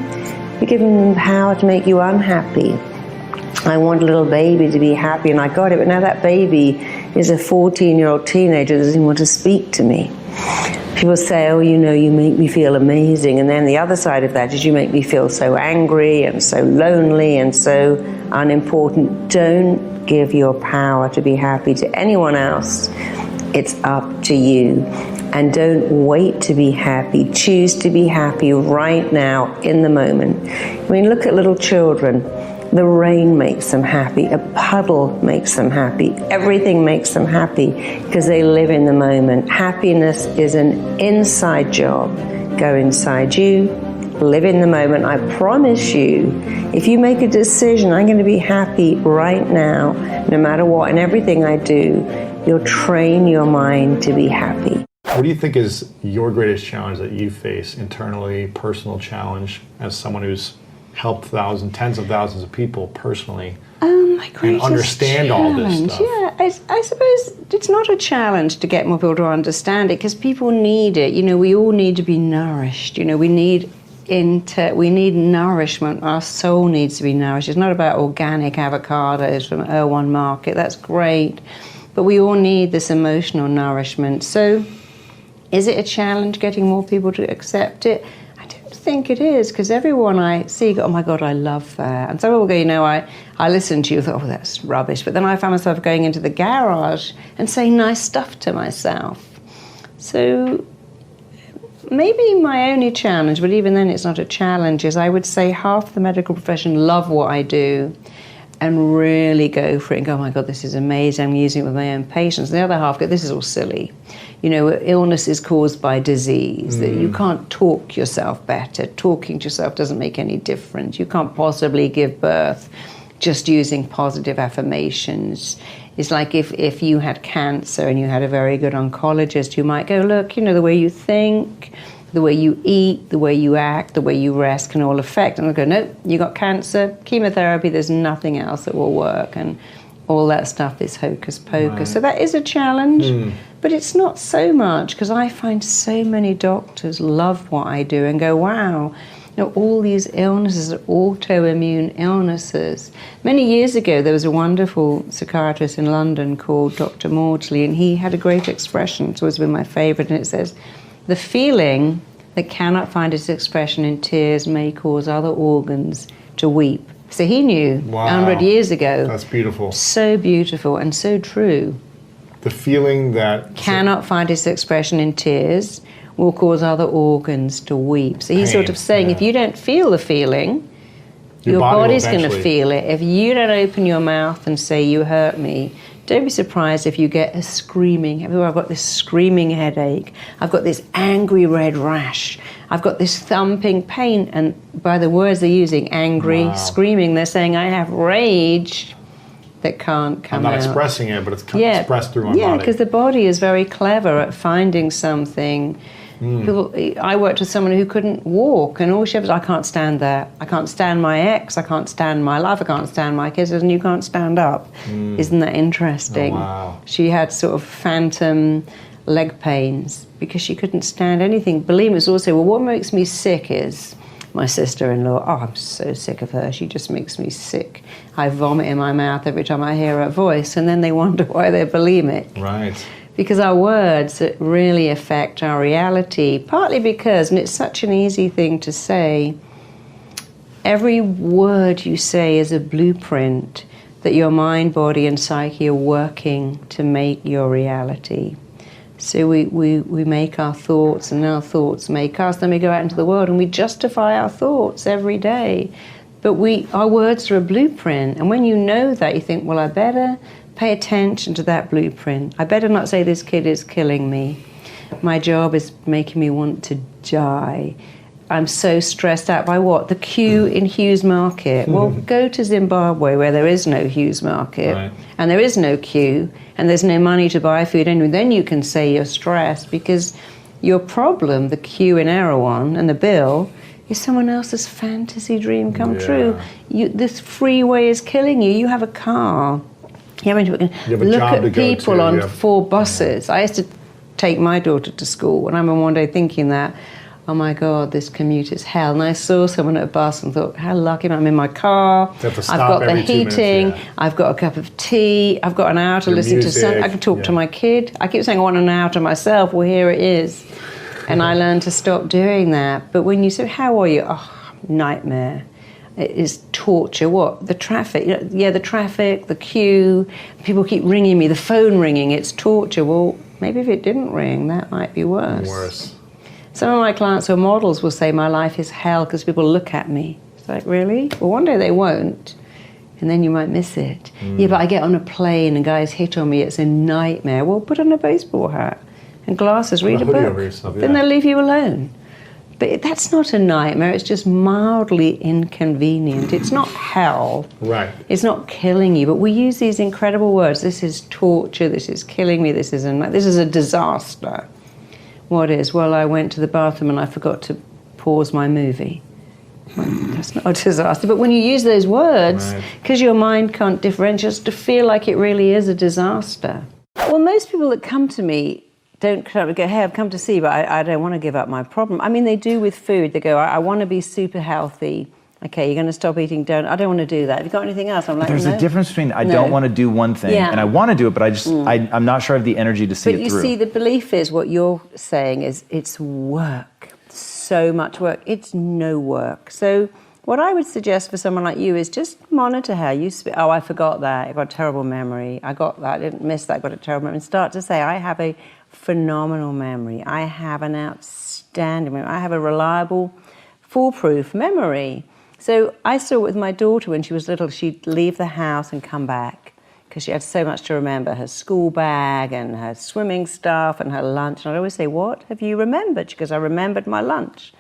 You're giving them power to make you unhappy. I want a little baby to be happy, and I got it, but now that baby is a 14-year-old teenager that doesn't want to speak to me. People say, oh, you know, you make me feel amazing, and then the other side of that is you make me feel so angry and so lonely and so unimportant. Don't give your power to be happy to anyone else. It's up to you. And don't wait to be happy. Choose to be happy right now, in the moment. I mean, look at little children. The rain makes them happy. A puddle makes them happy. Everything makes them happy because they live in the moment. Happiness is an inside job. Go inside you. Live in the moment. I promise you, if you make a decision, I'm going to be happy right now, no matter what, and everything I do, you'll train your mind to be happy. What do you think is your greatest challenge that you face internally, personal challenge, as someone who's helped tens of thousands of people personally, My greatest and understand challenge. all this stuff? Yeah, I suppose it's not a challenge to get more people to understand it, because people need it. You know, we all need to be nourished. You know, we need nourishment. Our soul needs to be nourished. It's not about organic avocados from Erewhon Market. That's great. but we all need this emotional nourishment. So is it a challenge getting more people to accept it? I don't think it is, because everyone I see go, oh my God, I love that. And some people go, you know, I listen to you, thought, oh, that's rubbish. But then I found myself going into the garage and saying nice stuff to myself. So maybe my only challenge, but even then it's not a challenge, is I would say half the medical profession love what I do and really go for it and go, oh my God, this is amazing, I'm using it with my own patients. And the other half go, this is all silly. You know, illness is caused by disease, that you can't talk yourself better. Talking to yourself doesn't make any difference. You can't possibly give birth just using positive affirmations. It's like if you had cancer and you had a very good oncologist who might go, look, you know, the way you think, the way you eat, the way you act, the way you rest can all affect. And they'll go, no, you got cancer, chemotherapy, there's nothing else that will work. And all that stuff is hocus pocus. Right. So that is a challenge, but it's not so much, because I find so many doctors love what I do and go, wow, you know, all these illnesses are autoimmune illnesses. Many years ago, there was a wonderful psychiatrist in London called Dr. Maudsley, and he had a great expression, it's always been my favorite, and it says, the feeling that cannot find its expression in tears may cause other organs to weep. So he knew 100 years ago. That's beautiful. So beautiful and so true. The feeling that cannot find its expression in tears will cause other organs to weep. So he's sort of saying, if you don't feel the feeling, your body's going to feel it. If you don't open your mouth and say, you hurt me, don't be surprised if you get a screaming. I've got this screaming headache. I've got this angry red rash. I've got this thumping pain. And by the words they're using, angry, screaming, they're saying, I have rage that can't come out. I'm not expressing it, but it's expressed through my body. Yeah, because the body is very clever at finding something. I worked with someone who couldn't walk, and all she was, I can't stand that. I can't stand my ex, I can't stand my life, I can't stand my kids, and you can't stand up. Isn't that interesting? Oh, wow. She had sort of phantom leg pains because she couldn't stand anything. Believe me, it was also, well, what makes me sick is my sister-in-law. Oh, I'm so sick of her. She just makes me sick. I vomit in my mouth every time I hear her voice, and then they wonder why they're bulimic. Right. Because our words really affect our reality, partly because, and it's such an easy thing to say, every word you say is a blueprint that your mind, body, and psyche are working to make your reality. So we make our thoughts, and our thoughts make us, then we go out into the world and we justify our thoughts every day. But our words are a blueprint, and when you know that, you think, well, I better pay attention to that blueprint. I better not say this kid is killing me. My job is making me want to die. I'm so stressed out by what? The queue in Hughes Market. Well, go to Zimbabwe where there is no Hughes Market, and there is no queue, and there's no money to buy food anyway. Then you can say you're stressed, because your problem, the queue in Erewhon and the bill, is someone else's fantasy dream come true. This freeway is killing you. You have a car. You have a look at people on 4 buses. I used to take my daughter to school, and I remember one day thinking that, oh my God, this commute is hell. And I saw someone at a bus and thought, how lucky I'm in my car. I've got the heating. I've got a cup of tea. I've got an hour to listen to something. I can talk to my kid. I keep saying I want an hour to myself. Well, here it is. And I learned to stop doing that. But when you say, how are you? Oh, nightmare. It is torture. What? The traffic. The traffic, the queue. People keep ringing me. The phone ringing. It's torture. Well, maybe if it didn't ring, that might be worse. Some of my clients who are models will say my life is hell because people look at me. It's like, really? Well, one day they won't, and then you might miss it. Yeah, but I get on a plane and guys hit on me. It's a nightmare. Well, put on a baseball hat and glasses, read a book. Then they'll leave you alone. But that's not a nightmare. It's just mildly inconvenient. It's not hell. Right. It's not killing you. But we use these incredible words. This is torture. This is killing me. This is a disaster. What is? Well, I went to the bathroom and I forgot to pause my movie. Well, that's not a disaster. But when you use those words, because your mind can't differentiate, just to feel like it really is a disaster. Well, most people that come to me don't go, hey, I've come to see, but I don't want to give up my problem. I mean, they do with food. They go, I want to be super healthy. Okay, you're going to stop eating donuts. I don't want to do that. Have you got anything else? I'm like, There's no. a difference between I No. don't want to do one thing and I want to do it, but I'm not sure I have the energy to see But it you through. see, the belief is what you're saying is it's work, so much work. It's no work. So what I would suggest for someone like you is just monitor how you speak. Oh, I forgot that. I got a terrible memory. I got that. I didn't miss that. I got a terrible memory. And start to say, I have a phenomenal memory. I have an outstanding memory. I have a reliable, foolproof memory. So I saw it with my daughter when she was little. She'd leave the house and come back because she had so much to remember, her school bag and her swimming stuff and her lunch. And I'd always say, what have you remembered? She goes, I remembered my lunch.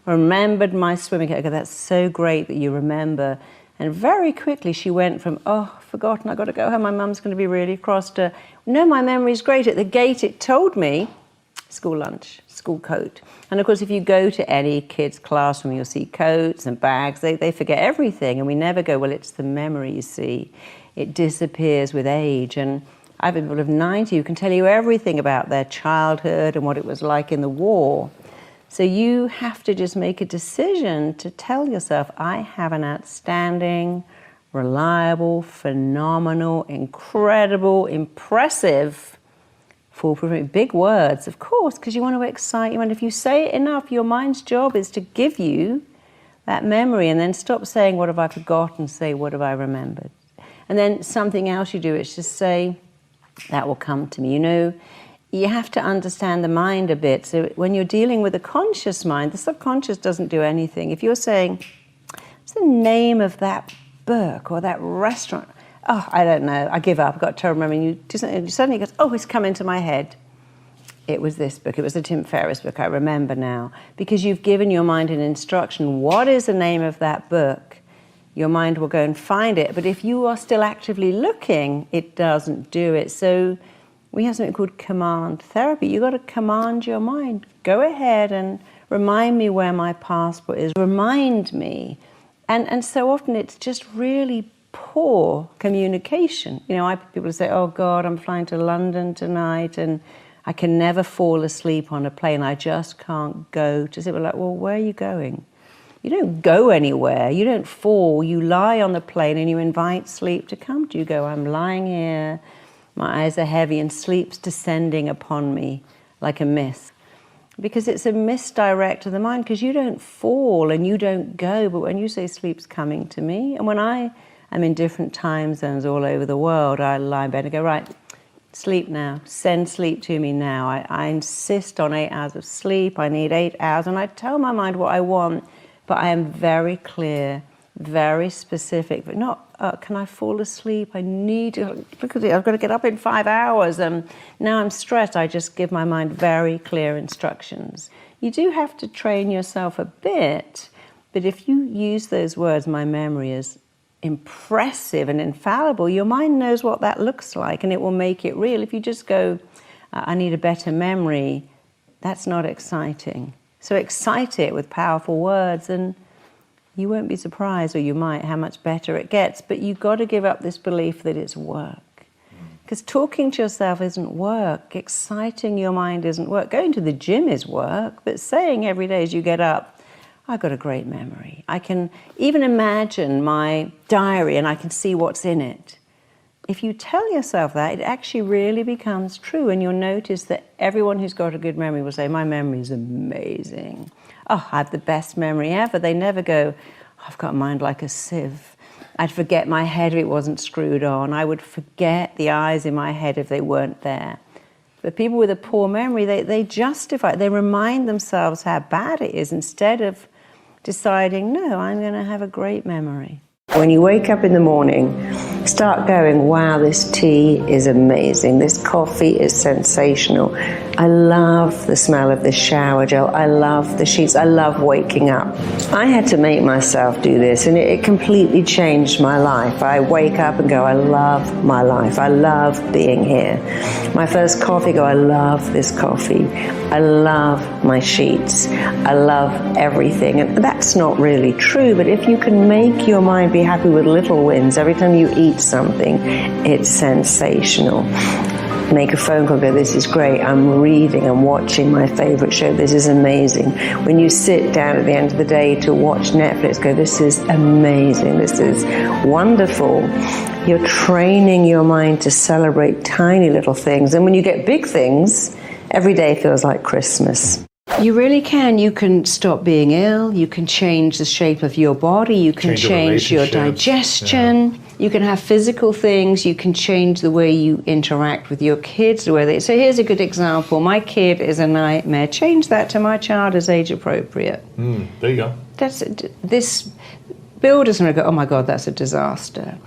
I remembered my swimming. I go, that's so great that you remember. And very quickly she went from, oh, forgotten, I've got to go home, my mum's going to be really cross, to, no, my memory's great. At the gate it told me, school lunch, school coat. And of course, if you go to any kid's classroom, you'll see coats and bags. They forget everything. And we never go, well, it's the memory, you see. It disappears with age. And I've been people of 90 who can tell you everything about their childhood and what it was like in the war. So you have to just make a decision to tell yourself, I have an outstanding, reliable, phenomenal, incredible, impressive, foolproof, big words, of course, because you want to excite you. And if you say it enough, your mind's job is to give you that memory and then stop saying, what have I forgotten? Say, what have I remembered? And then something else you do is just say, that will come to me. You know, you have to understand the mind a bit. So when you're dealing with a conscious mind, the subconscious doesn't do anything. If you're saying, what's the name of that book or that restaurant? Oh, I don't know. I give up. I've got a terrible memory. And you suddenly goes, oh, it's come into my head. It was this book. It was the Tim Ferriss book. I remember now. Because you've given your mind an instruction. What is the name of that book? Your mind will go and find it. But if you are still actively looking, it doesn't do it. So we have something called command therapy. You've got to command your mind. Go ahead and remind me where my passport is. Remind me. And so often it's just really poor communication. You know, people say, oh God, I'm flying to London tonight and I can never fall asleep on a plane. I just can't go to sleep. We're like, well, where are you going? You don't go anywhere. You don't fall. You lie on the plane and you invite sleep to come to you. You go, I'm lying here. My eyes are heavy and sleep's descending upon me like a mist. Because it's a misdirect of the mind, because you don't fall and you don't go. But when you say sleep's coming to me, and when I am in different time zones all over the world, I lie in bed and go, right, sleep now. Send sleep to me now. I insist on 8 hours of sleep. I need 8 hours. And I tell my mind what I want, but I am very clear, very specific, but not, can I fall asleep? I need to, look at it, I've got to get up in 5 hours. Now I'm stressed. I just give my mind very clear instructions. You do have to train yourself a bit, but if you use those words, my memory is impressive and infallible, your mind knows what that looks like and it will make it real. If you just go, I need a better memory, that's not exciting. So excite it with powerful words and you won't be surprised, or you might, how much better it gets. But you've got to give up this belief that it's work. Because talking to yourself isn't work. Exciting your mind isn't work. Going to the gym is work. But saying every day as you get up, I've got a great memory. I can even imagine my diary and I can see what's in it. If you tell yourself that, it actually really becomes true. And you'll notice that everyone who's got a good memory will say, my memory is amazing. Oh, I have the best memory ever. They never go, I've got a mind like a sieve. I'd forget my head if it wasn't screwed on. I would forget the eyes in my head if they weren't there. But people with a poor memory, they justify it. They remind themselves how bad it is instead of deciding, no, I'm going to have a great memory. When you wake up in the morning, start going, wow, this tea is amazing. This coffee is sensational. I love the smell of the shower gel. I love the sheets. I love waking up. I had to make myself do this, and it completely changed my life. I wake up and go, I love my life. I love being here. My first coffee, go, I love this coffee. I love my sheets. I love everything. And that's not really true, but if you can make your mind be happy with little wins, every time you eat something, it's sensational. make a phone call, go, this is great, I'm reading, I'm watching my favorite show, this is amazing. When you sit down at the end of the day to watch Netflix, go, this is amazing, this is wonderful. You're training your mind to celebrate tiny little things. And when you get big things, every day feels like Christmas. You really can. You can stop being ill. You can change the shape of your body. You can change your digestion. Yeah. You can have physical things. You can change the way you interact with your kids. So here's a good example. My kid is a nightmare. Change that to my child is age appropriate. There you go. This builder's going to go, oh my God, that's a disaster.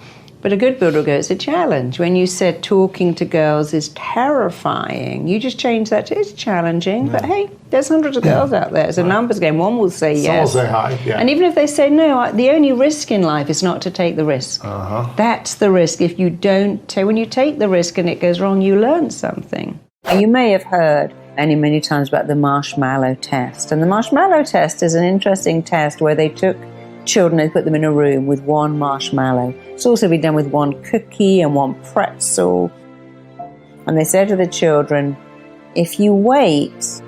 But a good builder will go, it's a challenge. When you said talking to girls is terrifying, you just change that to it's challenging. Yeah. But hey, there's hundreds of girls out there. It's a numbers game. One will say yes. Some will say hi, yeah. And even if they say no, the only risk in life is not to take the risk. That's the risk. If you don't, when you take the risk and it goes wrong, you learn something. You may have heard many times about the marshmallow test. And the marshmallow test is an interesting test where they took children, they put them in a room with one marshmallow. It's also been done with one cookie and one pretzel. And they said to the children, if you wait,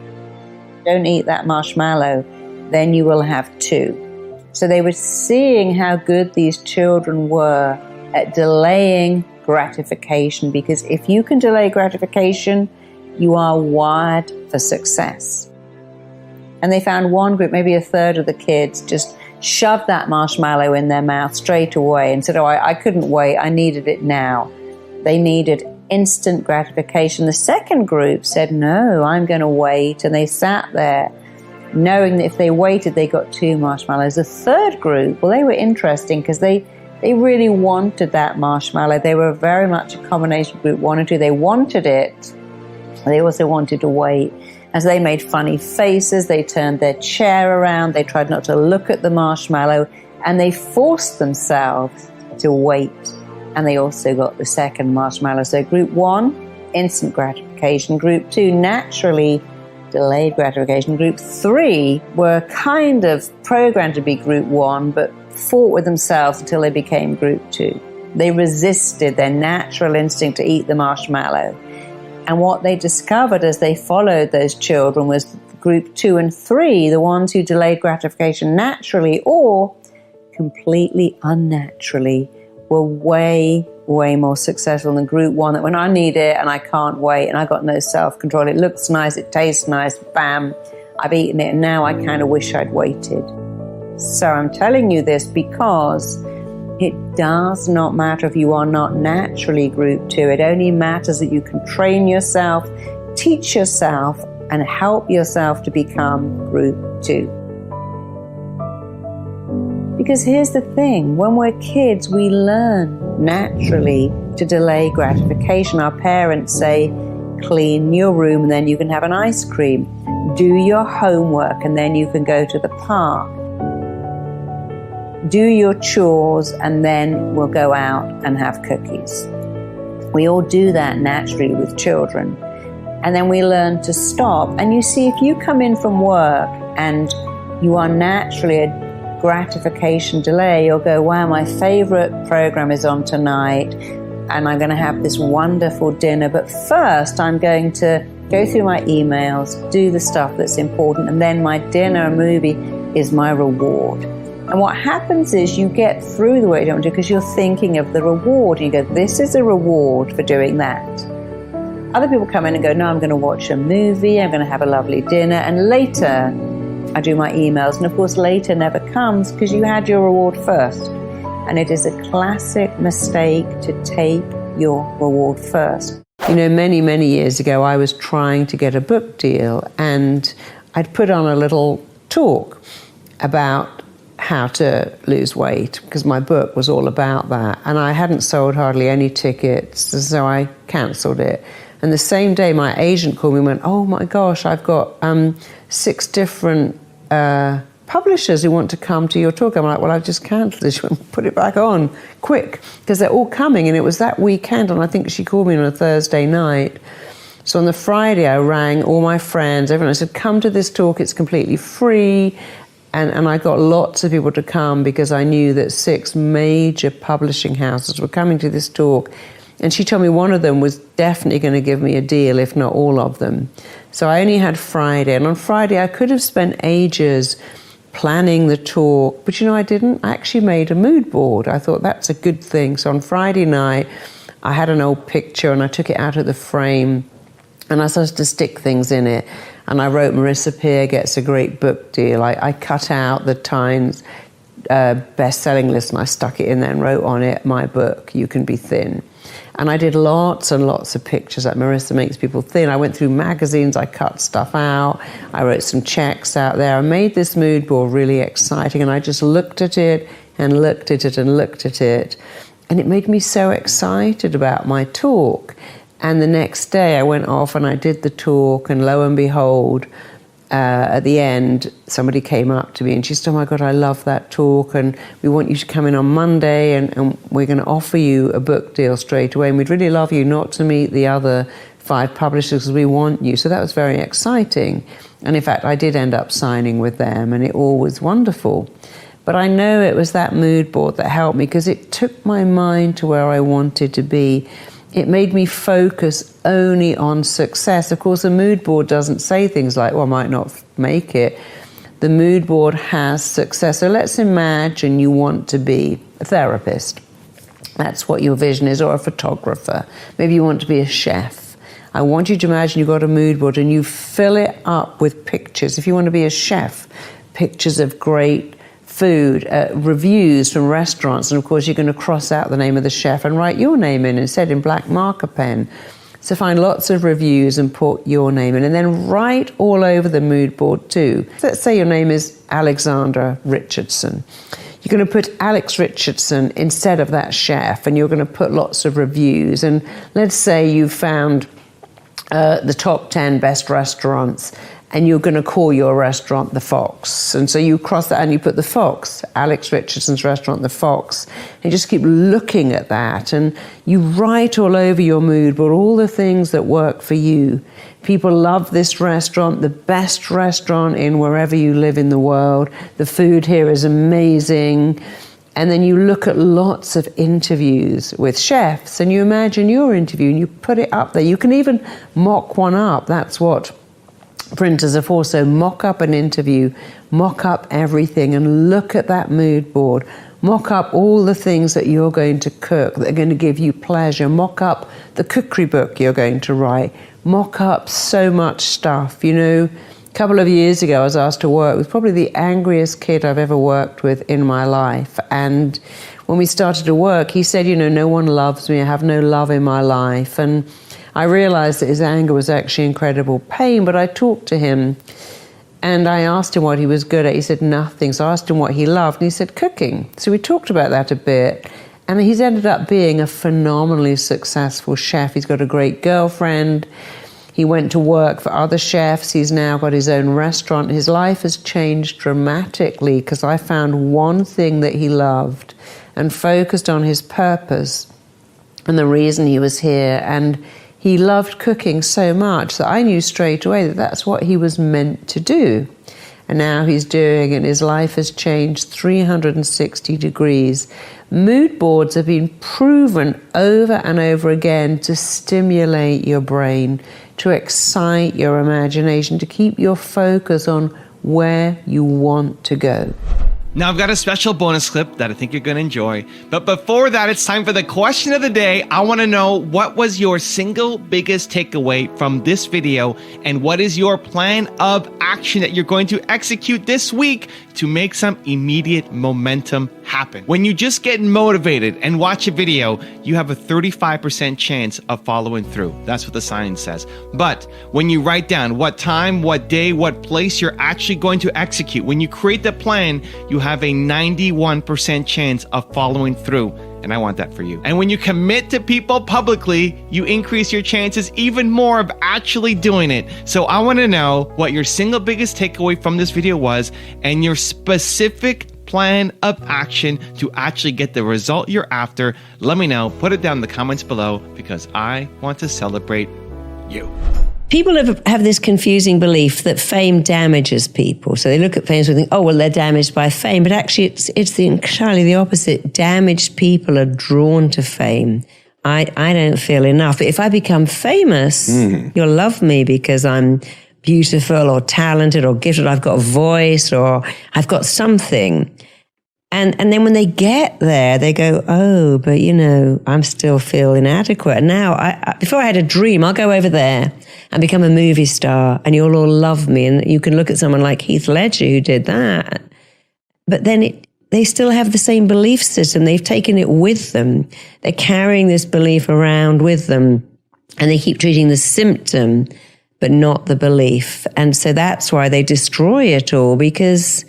don't eat that marshmallow, then you will have two. So they were seeing how good these children were at delaying gratification, because if you can delay gratification, you are wired for success. And they found one group, maybe a third of the kids, just shoved that marshmallow in their mouth straight away and said, oh, I couldn't wait, I needed it now. They needed instant gratification. The second group said, no, I'm going to wait. And they sat there knowing that if they waited, they got two marshmallows. The third group, well, they were interesting because they really wanted that marshmallow. They were very much a combination of group 1 and 2. They wanted it. They also wanted to wait. As they made funny faces, they turned their chair around, they tried not to look at the marshmallow, and they forced themselves to wait. And they also got the second marshmallow. So group 1, instant gratification. Group 2, naturally delayed gratification. Group 3 were kind of programmed to be group 1, but fought with themselves until they became group 2. They resisted their natural instinct to eat the marshmallow. And what they discovered as they followed those children was group 2 and 3, the ones who delayed gratification naturally or completely unnaturally, were way more successful than group 1, that when I need it and I can't wait and I got no self-control, it looks nice, it tastes nice, bam, I've eaten it and now I kind of wish I'd waited. So I'm telling you this because it does not matter if you are not naturally group 2. It only matters that you can train yourself, teach yourself, and help yourself to become group 2. Because here's the thing, when we're kids, we learn naturally to delay gratification. Our parents say, clean your room and then you can have an ice cream. Do your homework and then you can go to the park. Do your chores and then we'll go out and have cookies. We all do that naturally with children. And then we learn to stop. And you see, if you come in from work and you are naturally a gratification delay, you'll go, wow, my favorite program is on tonight and I'm going to have this wonderful dinner. But first I'm going to go through my emails, do the stuff that's important, and then my dinner and movie is my reward. And what happens is you get through the work you don't do because you're thinking of the reward. You go, this is a reward for doing that. Other people come in and go, no, I'm going to watch a movie, I'm going to have a lovely dinner, and later I do my emails. And of course, later never comes because you had your reward first. And it is a classic mistake to take your reward first. You know, many years ago, I was trying to get a book deal, and I'd put on a little talk about how to lose weight because my book was all about that, and I hadn't sold hardly any tickets, so I cancelled it. And the same day my agent called me and went, oh my gosh, I've got 6 different publishers who want to come to your talk. I'm like, well, I've just cancelled this. Put it back on quick because they're all coming. And it was that weekend, and I think she called me on a Thursday night. So on the Friday I rang all my friends, everyone. I said, come to this talk, it's completely free. And I got lots of people to come because I knew that 6 major publishing houses were coming to this talk. And she told me one of them was definitely going to give me a deal, if not all of them. So I only had Friday. And on Friday, I could have spent ages planning the talk. But, I didn't. I actually made a mood board. I thought that's a good thing. So on Friday night, I had an old picture and I took it out of the frame and I started to stick things in it. And I wrote Marisa Peer gets a great book deal. I cut out the Times best-selling list and I stuck it in there and wrote on it, my book, You Can Be Thin. And I did lots and lots of pictures like Marisa Makes People Thin. I went through magazines, I cut stuff out, I wrote some checks out there. I made this mood board really exciting and I just looked at it and looked at it and looked at it. And it made me so excited about my talk. And the next day I went off and I did the talk and lo and behold, at the end, somebody came up to me and she said, oh my God, I love that talk and we want you to come in on Monday and we're going to offer you a book deal straight away and we'd really love you not to meet the other 5 publishers because we want you. So that was very exciting. And in fact, I did end up signing with them and it all was wonderful. But I know it was that mood board that helped me because it took my mind to where I wanted to be. It made me focus only on success. Of course, a mood board doesn't say things like, well, I might not make it. The mood board has success. So let's imagine you want to be a therapist. That's what your vision is, or a photographer. Maybe you want to be a chef. I want you to imagine you've got a mood board and you fill it up with pictures. If you want to be a chef, pictures of great food, reviews from restaurants, and of course you're going to cross out the name of the chef and write your name in instead in black marker pen. So find lots of reviews and put your name in, and then write all over the mood board too. So let's say your name is Alexandra Richardson. You're going to put Alex Richardson instead of that chef, and you're going to put lots of reviews. And let's say you found the top 10 best restaurants, and you're going to call your restaurant The Fox. And so you cross that and you put The Fox, Alex Richardson's restaurant, The Fox. And you just keep looking at that. And you write all over your mood board all the things that work for you. People love this restaurant, the best restaurant in wherever you live in the world. The food here is amazing. And then you look at lots of interviews with chefs and you imagine your interview and you put it up there. You can even mock one up. That's what printers are for. So mock up an interview, mock up everything and look at that mood board. Mock up all the things that you're going to cook that are going to give you pleasure. Mock up the cookery book you're going to write. Mock up so much stuff. A couple of years ago I was asked to work with probably the angriest kid I've ever worked with in my life. And when we started to work, he said, no one loves me. I have no love in my life. And I realized that his anger was actually incredible pain, but I talked to him and I asked him what he was good at. He said nothing. So I asked him what he loved and he said cooking. So we talked about that a bit. And he's ended up being a phenomenally successful chef. He's got a great girlfriend. He went to work for other chefs. He's now got his own restaurant. His life has changed dramatically because I found one thing that he loved and focused on his purpose and the reason he was here. And he loved cooking so much that I knew straight away that that's what he was meant to do. And now he's doing it, and his life has changed 360 degrees. Mood boards have been proven over and over again to stimulate your brain, to excite your imagination, to keep your focus on where you want to go. Now I've got a special bonus clip that I think you're going to enjoy. But before that, it's time for the question of the day. I want to know, what was your single biggest takeaway from this video? And what is your plan of action that you're going to execute this week to make some immediate momentum happen? When you just get motivated and watch a video, you have a 35% chance of following through. That's what the science says. But when you write down what time, what day, what place you're actually going to execute, when you create the plan, you have a 91% chance of following through. And I want that for you. And when you commit to people publicly, you increase your chances even more of actually doing it. So I want to know what your single biggest takeaway from this video was and your specific plan of action to actually get the result you're after. Let me know. Put it down in the comments below because I want to celebrate you. People have this confusing belief that fame damages people. So they look at fame and think, oh, well, they're damaged by fame. But actually, it's entirely the opposite. Damaged people are drawn to fame. I don't feel enough. But if I become famous, you'll love me because I'm beautiful or talented or gifted, I've got a voice or I've got something. And then when they get there, they go, oh, but I'm still feel inadequate. And now, before I had a dream, I'll go over there and become a movie star and you'll all love me. And you can look at someone like Heath Ledger who did that. But then they still have the same belief system. They've taken it with them. They're carrying this belief around with them. And they keep treating the symptom, but not the belief. And so that's why they destroy it all, because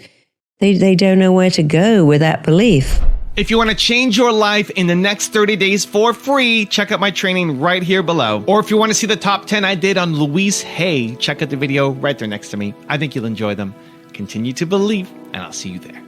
they don't know where to go with that belief. If you want to change your life in the next 30 days for free, check out my training right here below. Or if you want to see the top 10 I did on Louise Hay, check out the video right there next to me. I think you'll enjoy them. Continue to believe, and I'll see you there.